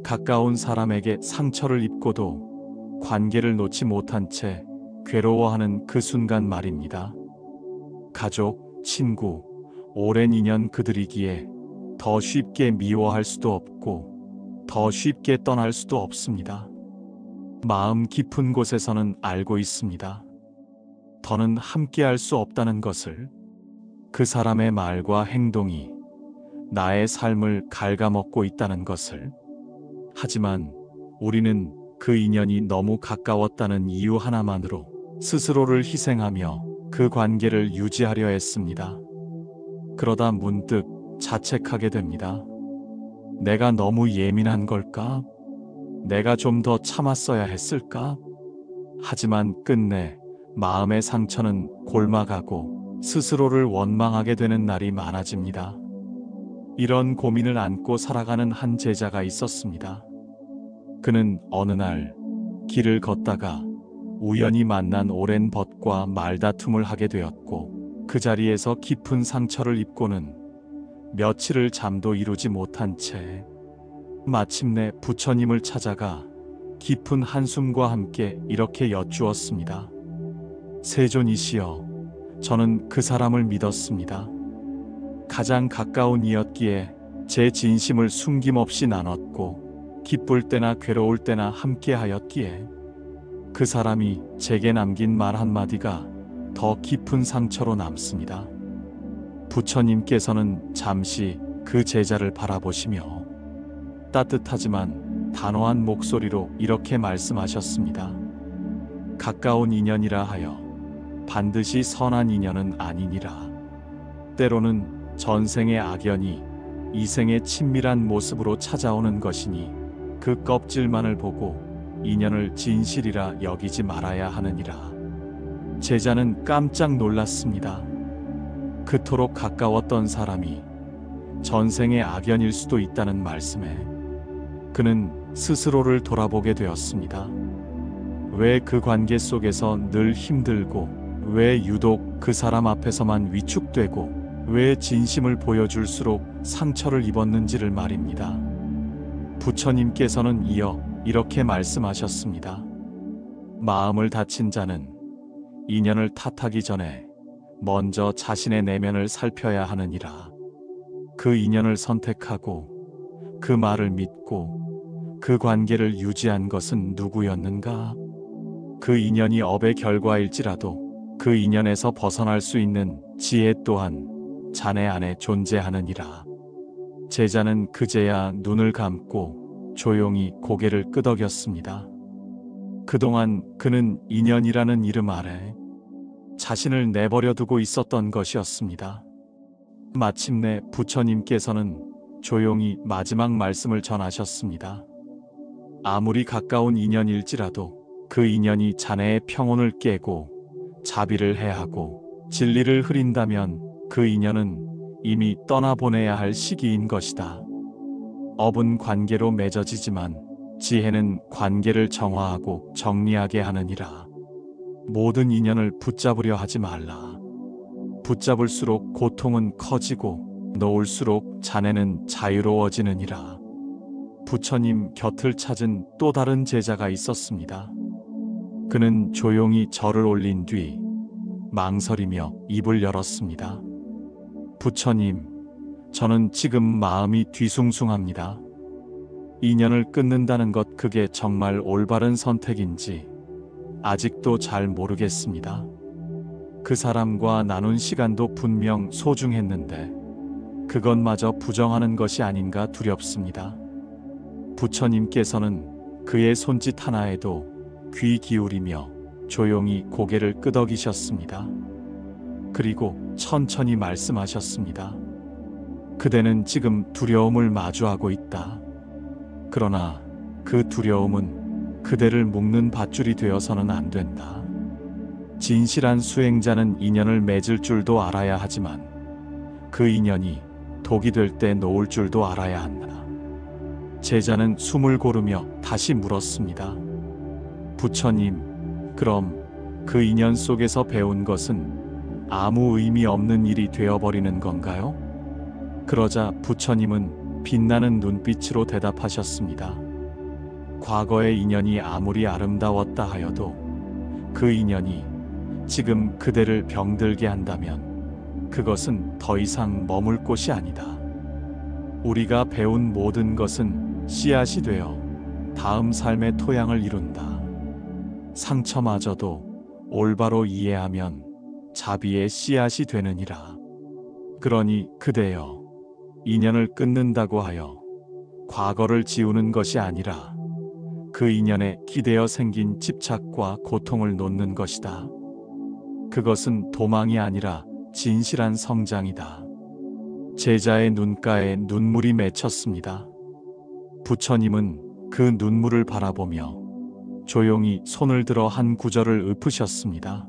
가까운 사람에게 상처를 입고도 관계를 놓지 못한 채 괴로워하는 그 순간 말입니다. 가족, 친구, 오랜 인연 그들이기에 더 쉽게 미워할 수도 없고 더 쉽게 떠날 수도 없습니다. 마음 깊은 곳에서는 알고 있습니다. 더는 함께할 수 없다는 것을. 그 사람의 말과 행동이 나의 삶을 갉아먹고 있다는 것을. 하지만 우리는 그 인연이 너무 가까웠다는 이유 하나만으로 스스로를 희생하며 그 관계를 유지하려 했습니다. 그러다 문득 자책하게 됩니다. 내가 너무 예민한 걸까? 내가 좀 더 참았어야 했을까? 하지만 끝내 마음의 상처는 골마가고 스스로를 원망하게 되는 날이 많아집니다. 이런 고민을 안고 살아가는 한 제자가 있었습니다. 그는 어느 날 길을 걷다가 우연히 만난 오랜 벗과 말다툼을 하게 되었고, 그 자리에서 깊은 상처를 입고는 며칠을 잠도 이루지 못한 채 마침내 부처님을 찾아가 깊은 한숨과 함께 이렇게 여쭈었습니다. 세존이시여, 저는 그 사람을 믿었습니다. 가장 가까운 이였기에 제 진심을 숨김없이 나눴고, 기쁠 때나 괴로울 때나 함께하였기에 그 사람이 제게 남긴 말 한마디가 더 깊은 상처로 남습니다. 부처님께서는 잠시 그 제자를 바라보시며 따뜻하지만 단호한 목소리로 이렇게 말씀하셨습니다. 가까운 인연이라 하여 반드시 선한 인연은 아니니라. 때로는 전생의 악연이 이생의 친밀한 모습으로 찾아오는 것이니 그 껍질만을 보고 인연을 진실이라 여기지 말아야 하느니라. 제자는 깜짝 놀랐습니다. 그토록 가까웠던 사람이 전생의 악연일 수도 있다는 말씀에 그는 스스로를 돌아보게 되었습니다. 왜 그 관계 속에서 늘 힘들고, 왜 유독 그 사람 앞에서만 위축되고, 왜 진심을 보여줄수록 상처를 입었는지를 말입니다. 부처님께서는 이어 이렇게 말씀하셨습니다. 마음을 다친 자는 인연을 탓하기 전에 먼저 자신의 내면을 살펴야 하느니라. 그 인연을 선택하고 그 말을 믿고 그 관계를 유지한 것은 누구였는가? 그 인연이 업의 결과일지라도 그 인연에서 벗어날 수 있는 지혜 또한 자네 안에 존재하느니라. 제자는 그제야 눈을 감고 조용히 고개를 끄덕였습니다. 그동안 그는 인연이라는 이름 아래 자신을 내버려 두고 있었던 것이었습니다. 마침내 부처님께서는 조용히 마지막 말씀을 전하셨습니다. 아무리 가까운 인연일지라도 그 인연이 자네의 평온을 깨고 자비를 해하고 진리를 흐린다면 그 인연은 이미 떠나보내야 할 시기인 것이다. 업은 관계로 맺어지지만 지혜는 관계를 정화하고 정리하게 하느니라. 모든 인연을 붙잡으려 하지 말라. 붙잡을수록 고통은 커지고 놓을수록 자네는 자유로워지느니라. 부처님 곁을 찾은 또 다른 제자가 있었습니다. 그는 조용히 절을 올린 뒤 망설이며 입을 열었습니다. 부처님, 저는 지금 마음이 뒤숭숭합니다. 인연을 끊는다는 것, 그게 정말 올바른 선택인지 아직도 잘 모르겠습니다. 그 사람과 나눈 시간도 분명 소중했는데 그것마저 부정하는 것이 아닌가 두렵습니다. 부처님께서는 그의 손짓 하나에도 귀 기울이며 조용히 고개를 끄덕이셨습니다. 그리고 천천히 말씀하셨습니다. 그대는 지금 두려움을 마주하고 있다. 그러나 그 두려움은 그대를 묶는 밧줄이 되어서는 안 된다. 진실한 수행자는 인연을 맺을 줄도 알아야 하지만 그 인연이 독이 될 때 놓을 줄도 알아야 한다. 제자는 숨을 고르며 다시 물었습니다. 부처님, 그럼 그 인연 속에서 배운 것은 아무 의미 없는 일이 되어버리는 건가요? 그러자 부처님은 빛나는 눈빛으로 대답하셨습니다. 과거의 인연이 아무리 아름다웠다 하여도 그 인연이 지금 그대를 병들게 한다면 그것은 더 이상 머물 곳이 아니다. 우리가 배운 모든 것은 씨앗이 되어 다음 삶의 토양을 이룬다. 상처마저도 올바로 이해하면 자비의 씨앗이 되느니라. 그러니 그대여, 인연을 끊는다고 하여 과거를 지우는 것이 아니라 그 인연에 기대어 생긴 집착과 고통을 놓는 것이다. 그것은 도망이 아니라 진실한 성장이다. 제자의 눈가에 눈물이 맺혔습니다. 부처님은 그 눈물을 바라보며 조용히 손을 들어 한 구절을 읊으셨습니다.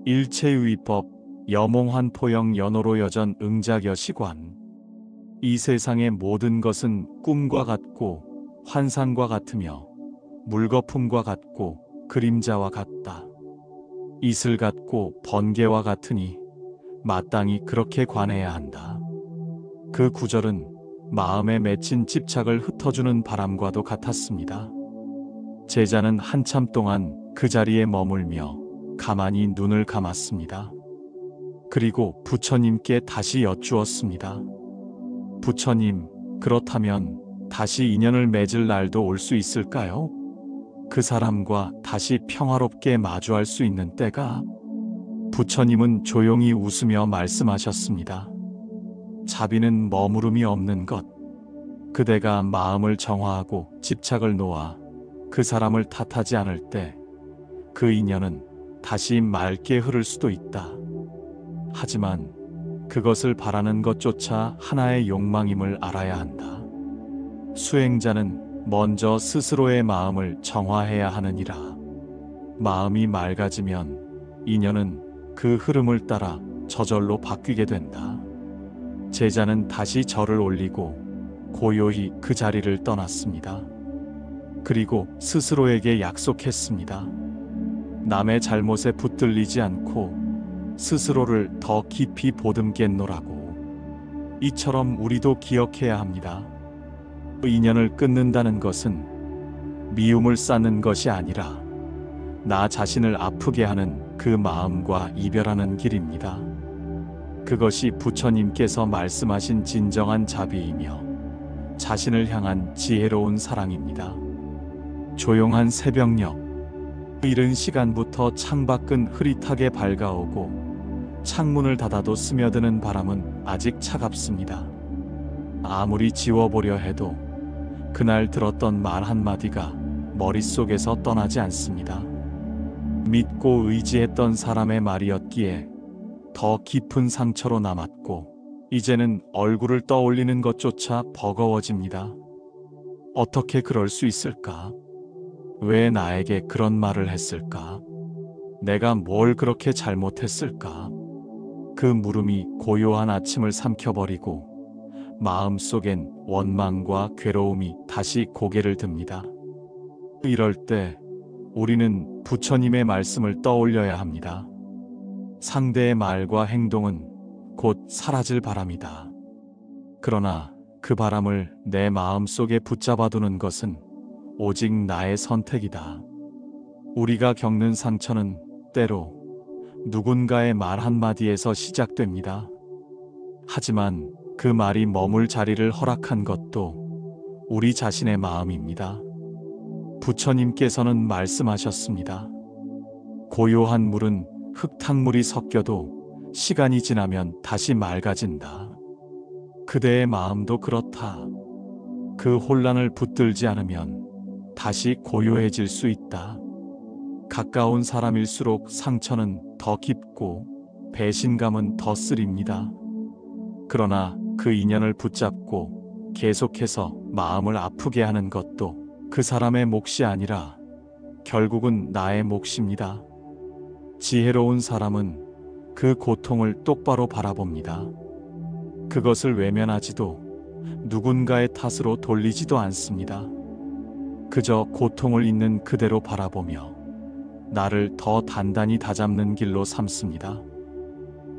일체유의법 여몽환 포영 연호로 여전 응작여시관. 이 세상의 모든 것은 꿈과 같고 환상과 같으며 물거품과 같고 그림자와 같다. 이슬 같고 번개와 같으니 마땅히 그렇게 관해야 한다. 그 구절은 마음에 맺힌 집착을 흩어주는 바람과도 같았습니다. 제자는 한참 동안 그 자리에 머물며 가만히 눈을 감았습니다. 그리고 부처님께 다시 여쭈었습니다. 부처님, 그렇다면 다시 인연을 맺을 날도 올 수 있을까요? 그 사람과 다시 평화롭게 마주할 수 있는 때가? 부처님은 조용히 웃으며 말씀하셨습니다. 자비는 머무름이 없는 것. 그대가 마음을 정화하고 집착을 놓아 그 사람을 탓하지 않을 때 그 인연은 다시 맑게 흐를 수도 있다. 하지만 그것을 바라는 것조차 하나의 욕망임을 알아야 한다. 수행자는 먼저 스스로의 마음을 정화해야 하느니라. 마음이 맑아지면 인연은 그 흐름을 따라 저절로 바뀌게 된다. 제자는 다시 절을 올리고 고요히 그 자리를 떠났습니다. 그리고 스스로에게 약속했습니다. 남의 잘못에 붙들리지 않고 스스로를 더 깊이 보듬겠노라고. 이처럼 우리도 기억해야 합니다. 인연을 끊는다는 것은 미움을 쌓는 것이 아니라 나 자신을 아프게 하는 그 마음과 이별하는 길입니다. 그것이 부처님께서 말씀하신 진정한 자비이며 자신을 향한 지혜로운 사랑입니다. 조용한 새벽녘, 이른 시간부터 창밖은 흐릿하게 밝아오고 창문을 닫아도 스며드는 바람은 아직 차갑습니다. 아무리 지워보려 해도 그날 들었던 말 한마디가 머릿속에서 떠나지 않습니다. 믿고 의지했던 사람의 말이었기에 더 깊은 상처로 남았고 이제는 얼굴을 떠올리는 것조차 버거워집니다. 어떻게 그럴 수 있을까? 왜 나에게 그런 말을 했을까? 내가 뭘 그렇게 잘못했을까? 그 물음이 고요한 아침을 삼켜버리고 마음속엔 원망과 괴로움이 다시 고개를 듭니다. 이럴 때 우리는 부처님의 말씀을 떠올려야 합니다. 상대의 말과 행동은 곧 사라질 바람이다. 그러나 그 바람을 내 마음속에 붙잡아두는 것은 오직 나의 선택이다. 우리가 겪는 상처는 때로 누군가의 말 한마디에서 시작됩니다. 하지만 그 말이 머물 자리를 허락한 것도 우리 자신의 마음입니다. 부처님께서는 말씀하셨습니다. 고요한 물은 흙탕물이 섞여도 시간이 지나면 다시 맑아진다. 그대의 마음도 그렇다. 그 혼란을 붙들지 않으면 다시 고요해질 수 있다. 가까운 사람일수록 상처는 더 깊고 배신감은 더 쓰립니다. 그러나 그 인연을 붙잡고 계속해서 마음을 아프게 하는 것도 그 사람의 몫이 아니라 결국은 나의 몫입니다. 지혜로운 사람은 그 고통을 똑바로 바라봅니다. 그것을 외면하지도 누군가의 탓으로 돌리지도 않습니다. 그저 고통을 있는 그대로 바라보며 나를 더 단단히 다잡는 길로 삼습니다.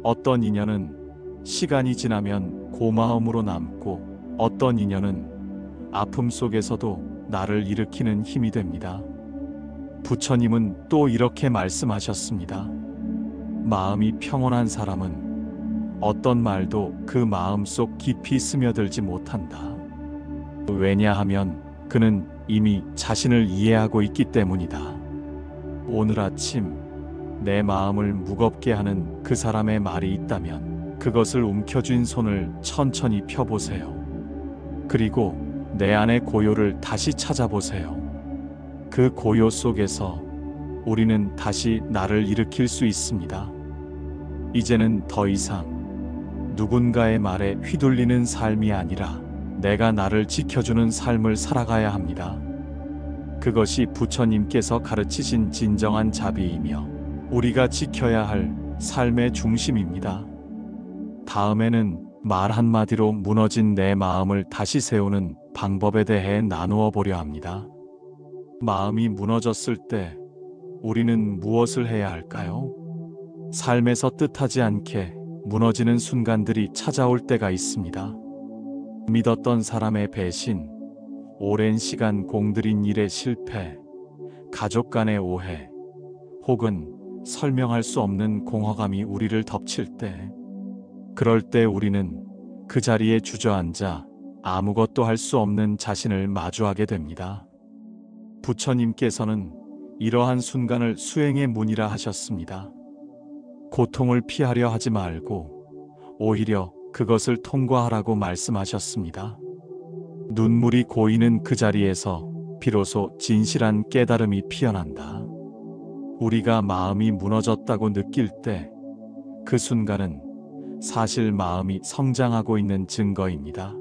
어떤 인연은 시간이 지나면 고마움으로 남고 어떤 인연은 아픔 속에서도 나를 일으키는 힘이 됩니다. 부처님은 또 이렇게 말씀하셨습니다. 마음이 평온한 사람은 어떤 말도 그 마음속 깊이 스며들지 못한다. 왜냐하면 그는 이미 자신을 이해하고 있기 때문이다. 오늘 아침 내 마음을 무겁게 하는 그 사람의 말이 있다면 그것을 움켜쥔 손을 천천히 펴보세요. 그리고 내 안의 고요를 다시 찾아보세요. 그 고요 속에서 우리는 다시 나를 일으킬 수 있습니다. 이제는 더 이상 누군가의 말에 휘둘리는 삶이 아니라 내가 나를 지켜주는 삶을 살아가야 합니다. 그것이 부처님께서 가르치신 진정한 자비이며 우리가 지켜야 할 삶의 중심입니다. 다음에는 말 한마디로 무너진 내 마음을 다시 세우는 방법에 대해 나누어 보려 합니다. 마음이 무너졌을 때 우리는 무엇을 해야 할까요? 삶에서 뜻하지 않게 무너지는 순간들이 찾아올 때가 있습니다. 믿었던 사람의 배신, 오랜 시간 공들인 일의 실패, 가족 간의 오해, 혹은 설명할 수 없는 공허감이 우리를 덮칠 때, 그럴 때 우리는 그 자리에 주저앉아 아무것도 할 수 없는 자신을 마주하게 됩니다. 부처님께서는 이러한 순간을 수행의 문이라 하셨습니다. 고통을 피하려 하지 말고 오히려 그것을 통과하라고 말씀하셨습니다. 눈물이 고이는 그 자리에서 비로소 진실한 깨달음이 피어난다. 우리가 마음이 무너졌다고 느낄 때 그 순간은 사실 마음이 성장하고 있는 증거입니다.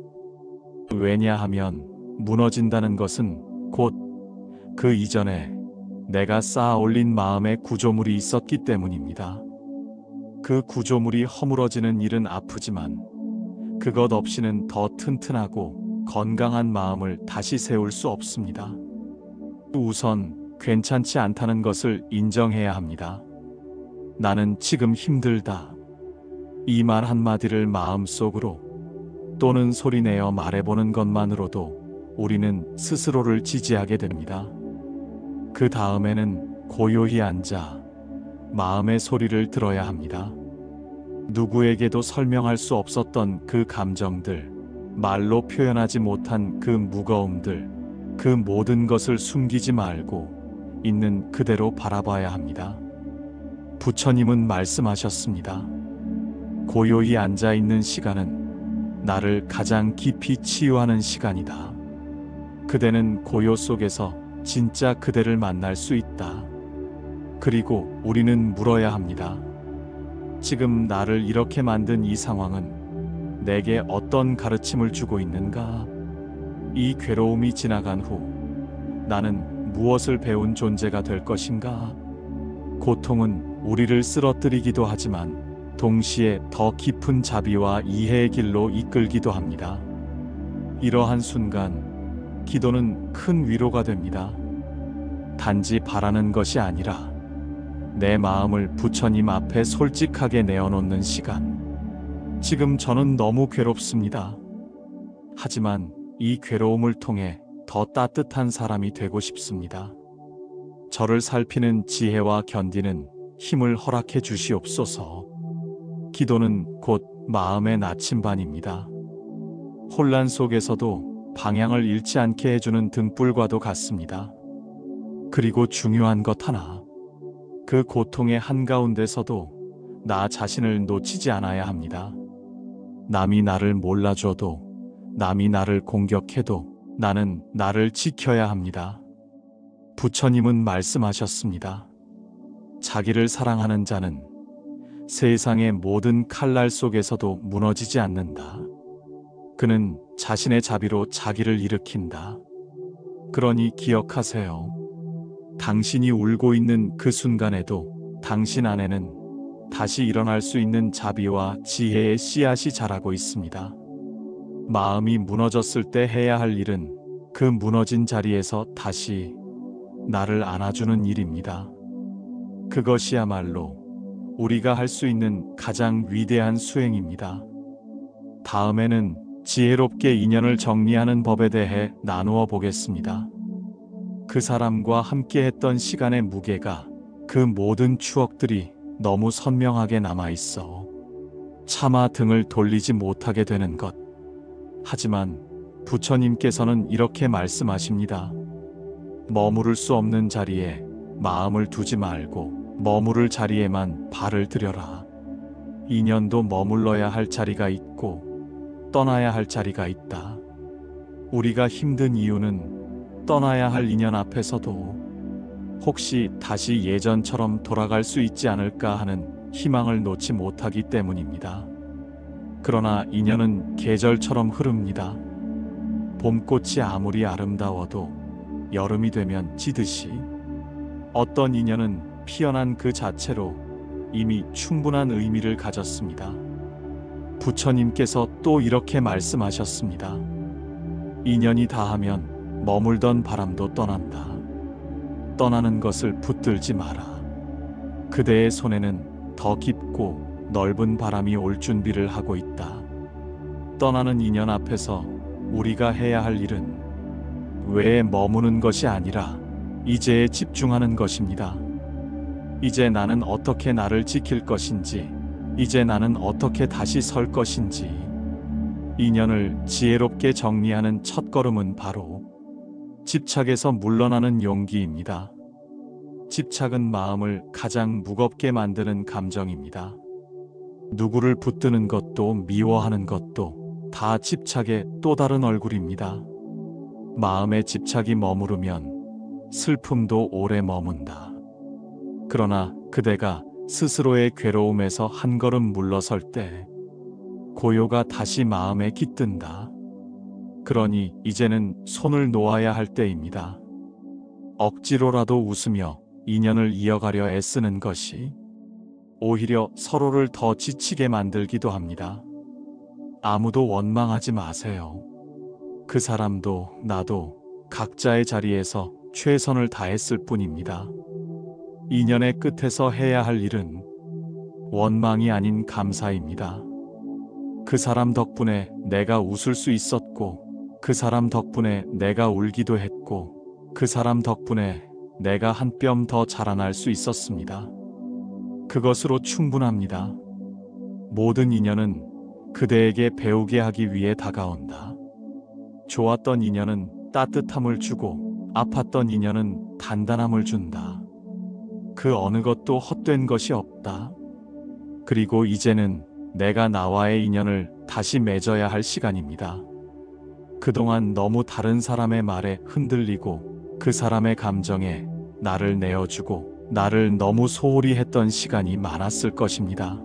왜냐하면 무너진다는 것은 곧 그 이전에 내가 쌓아 올린 마음의 구조물이 있었기 때문입니다. 그 구조물이 허물어지는 일은 아프지만 그것 없이는 더 튼튼하고 건강한 마음을 다시 세울 수 없습니다. 우선 괜찮지 않다는 것을 인정해야 합니다. 나는 지금 힘들다. 이 말 한마디를 마음속으로 또는 소리내어 말해보는 것만으로도 우리는 스스로를 지지하게 됩니다. 그 다음에는 고요히 앉아 마음의 소리를 들어야 합니다. 누구에게도 설명할 수 없었던 그 감정들, 말로 표현하지 못한 그 무거움들, 그 모든 것을 숨기지 말고 있는 그대로 바라봐야 합니다. 부처님은 말씀하셨습니다. 고요히 앉아 있는 시간은 나를 가장 깊이 치유하는 시간이다. 그대는 고요 속에서 진짜 그대를 만날 수 있다. 그리고 우리는 물어야 합니다. 지금 나를 이렇게 만든 이 상황은 내게 어떤 가르침을 주고 있는가? 이 괴로움이 지나간 후 나는 무엇을 배운 존재가 될 것인가? 고통은 우리를 쓰러뜨리기도 하지만 동시에 더 깊은 자비와 이해의 길로 이끌기도 합니다. 이러한 순간 기도는 큰 위로가 됩니다. 단지 바라는 것이 아니라 내 마음을 부처님 앞에 솔직하게 내어놓는 시간. 지금 저는 너무 괴롭습니다. 하지만 이 괴로움을 통해 더 따뜻한 사람이 되고 싶습니다. 저를 살피는 지혜와 견디는 힘을 허락해 주시옵소서. 기도는 곧 마음의 나침반입니다. 혼란 속에서도 방향을 잃지 않게 해주는 등불과도 같습니다. 그리고 중요한 것 하나, 그 고통의 한가운데서도 나 자신을 놓치지 않아야 합니다. 남이 나를 몰라줘도, 남이 나를 공격해도 나는 나를 지켜야 합니다. 부처님은 말씀하셨습니다. 자기를 사랑하는 자는 세상의 모든 칼날 속에서도 무너지지 않는다. 그는 자신의 자비로 자기를 일으킨다. 그러니 기억하세요. 당신이 울고 있는 그 순간에도 당신 안에는 다시 일어날 수 있는 자비와 지혜의 씨앗이 자라고 있습니다. 마음이 무너졌을 때 해야 할 일은 그 무너진 자리에서 다시 나를 안아주는 일입니다. 그것이야말로 우리가 할 수 있는 가장 위대한 수행입니다. 다음에는 지혜롭게 인연을 정리하는 법에 대해 나누어 보겠습니다. 그 사람과 함께 했던 시간의 무게가 그 모든 추억들이 너무 선명하게 남아 있어. 차마 등을 돌리지 못하게 되는 것. 하지만 부처님께서는 이렇게 말씀하십니다. 머무를 수 없는 자리에 마음을 두지 말고 머무를 자리에만 발을 들여라. 인연도 머물러야 할 자리가 있고 떠나야 할 자리가 있다. 우리가 힘든 이유는 떠나야 할 인연 앞에서도 혹시 다시 예전처럼 돌아갈 수 있지 않을까 하는 희망을 놓지 못하기 때문입니다. 그러나 인연은 계절처럼 흐릅니다. 봄꽃이 아무리 아름다워도 여름이 되면 지듯이 어떤 인연은 피어난 그 자체로 이미 충분한 의미를 가졌습니다. 부처님께서 또 이렇게 말씀하셨습니다. 인연이 다하면 머물던 바람도 떠난다. 떠나는 것을 붙들지 마라. 그대의 손에는 더 깊고 넓은 바람이 올 준비를 하고 있다. 떠나는 인연 앞에서 우리가 해야 할 일은 외에 머무는 것이 아니라 이제에 집중하는 것입니다. 이제 나는 어떻게 나를 지킬 것인지, 이제 나는 어떻게 다시 설 것인지, 인연을 지혜롭게 정리하는 첫걸음은 바로 집착에서 물러나는 용기입니다. 집착은 마음을 가장 무겁게 만드는 감정입니다. 누구를 붙드는 것도 미워하는 것도 다 집착의 또 다른 얼굴입니다. 마음에 집착이 머무르면 슬픔도 오래 머문다. 그러나 그대가 스스로의 괴로움에서 한 걸음 물러설 때 고요가 다시 마음에 깃든다. 그러니 이제는 손을 놓아야 할 때입니다. 억지로라도 웃으며 인연을 이어가려 애쓰는 것이 오히려 서로를 더 지치게 만들기도 합니다. 아무도 원망하지 마세요. 그 사람도 나도 각자의 자리에서 최선을 다했을 뿐입니다. 인연의 끝에서 해야 할 일은 원망이 아닌 감사입니다. 그 사람 덕분에 내가 웃을 수 있었고, 그 사람 덕분에 내가 울기도 했고, 그 사람 덕분에 내가 한 뼘 더 자라날 수 있었습니다. 그것으로 충분합니다. 모든 인연은 그대에게 배우게 하기 위해 다가온다. 좋았던 인연은 따뜻함을 주고 아팠던 인연은 단단함을 준다. 그 어느 것도 헛된 것이 없다. 그리고 이제는 내가 나와의 인연을 다시 맺어야 할 시간입니다. 그동안 너무 다른 사람의 말에 흔들리고 그 사람의 감정에 나를 내어주고 나를 너무 소홀히 했던 시간이 많았을 것입니다.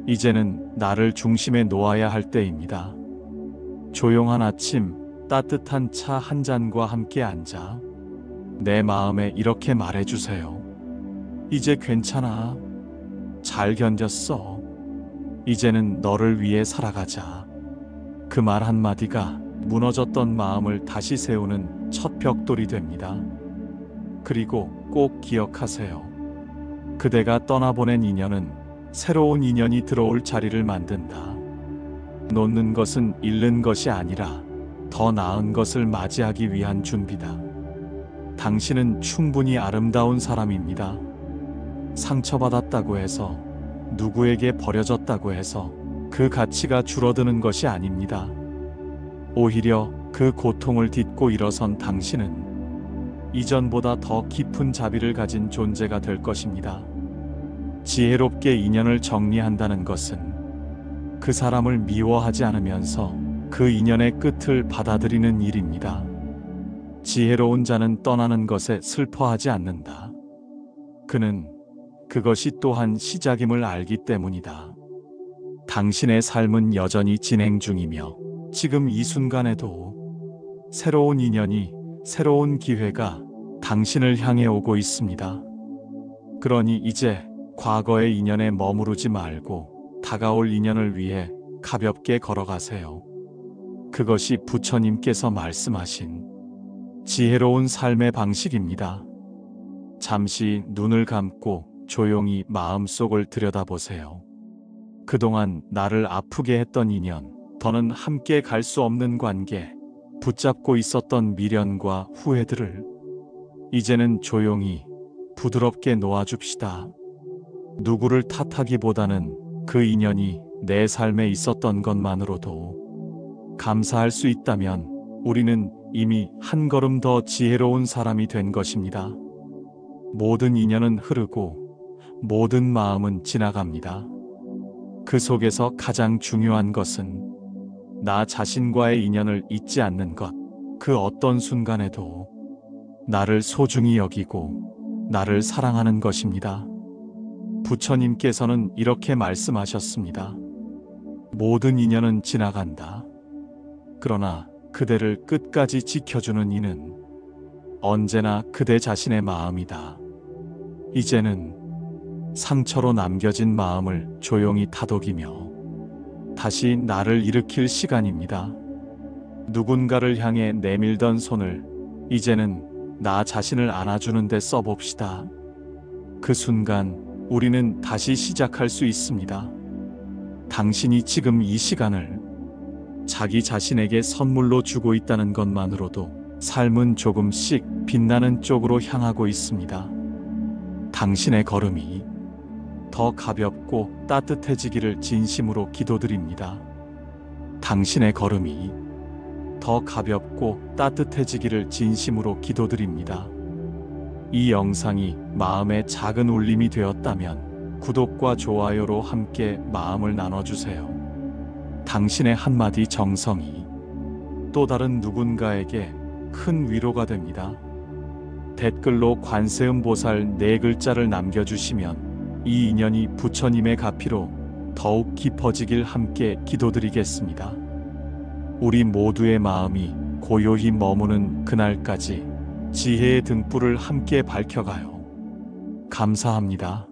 이제는 나를 중심에 놓아야 할 때입니다. 조용한 아침, 따뜻한 차 한 잔과 함께 앉아 내 마음에 이렇게 말해주세요. 이제 괜찮아. 잘 견뎠어. 이제는 너를 위해 살아가자. 그 말 한마디가 무너졌던 마음을 다시 세우는 첫 벽돌이 됩니다. 그리고 꼭 기억하세요. 그대가 떠나보낸 인연은 새로운 인연이 들어올 자리를 만든다. 놓는 것은 잃는 것이 아니라 더 나은 것을 맞이하기 위한 준비다. 당신은 충분히 아름다운 사람입니다. 상처받았다고 해서, 누구에게 버려졌다고 해서 그 가치가 줄어드는 것이 아닙니다. 오히려 그 고통을 딛고 일어선 당신은 이전보다 더 깊은 자비를 가진 존재가 될 것입니다. 지혜롭게 인연을 정리한다는 것은 그 사람을 미워하지 않으면서 그 인연의 끝을 받아들이는 일입니다. 지혜로운 자는 떠나는 것에 슬퍼하지 않는다. 그는 그것이 또한 시작임을 알기 때문이다. 당신의 삶은 여전히 진행 중이며 지금 이 순간에도 새로운 인연이, 새로운 기회가 당신을 향해 오고 있습니다. 그러니 이제 과거의 인연에 머무르지 말고 다가올 인연을 위해 가볍게 걸어가세요. 그것이 부처님께서 말씀하신 지혜로운 삶의 방식입니다. 잠시 눈을 감고 조용히 마음속을 들여다보세요. 그동안 나를 아프게 했던 인연, 더는 함께 갈 수 없는 관계, 붙잡고 있었던 미련과 후회들을 이제는 조용히 부드럽게 놓아줍시다. 누구를 탓하기보다는 그 인연이 내 삶에 있었던 것만으로도 감사할 수 있다면 우리는 이미 한 걸음 더 지혜로운 사람이 된 것입니다. 모든 인연은 흐르고 모든 마음은 지나갑니다. 그 속에서 가장 중요한 것은 나 자신과의 인연을 잊지 않는 것. 그 어떤 순간에도 나를 소중히 여기고 나를 사랑하는 것입니다. 부처님께서는 이렇게 말씀하셨습니다. 모든 인연은 지나간다. 그러나 그대를 끝까지 지켜주는 이는 언제나 그대 자신의 마음이다. 이제는 상처로 남겨진 마음을 조용히 다독이며 다시 나를 일으킬 시간입니다. 누군가를 향해 내밀던 손을 이제는 나 자신을 안아주는 데 써봅시다. 그 순간 우리는 다시 시작할 수 있습니다. 당신이 지금 이 시간을 자기 자신에게 선물로 주고 있다는 것만으로도 삶은 조금씩 빛나는 쪽으로 향하고 있습니다. 당신의 걸음이 더 가볍고 따뜻해지기를 진심으로 기도드립니다. 당신의 걸음이 더 가볍고 따뜻해지기를 진심으로 기도드립니다. 이 영상이 마음의 작은 울림이 되었다면 구독과 좋아요로 함께 마음을 나눠주세요. 당신의 한마디 정성이 또 다른 누군가에게 큰 위로가 됩니다. 댓글로 관세음보살 4글자를 남겨주시면 이 인연이 부처님의 가피로 더욱 깊어지길 함께 기도드리겠습니다. 우리 모두의 마음이 고요히 머무는 그날까지 지혜의 등불을 함께 밝혀가요. 감사합니다.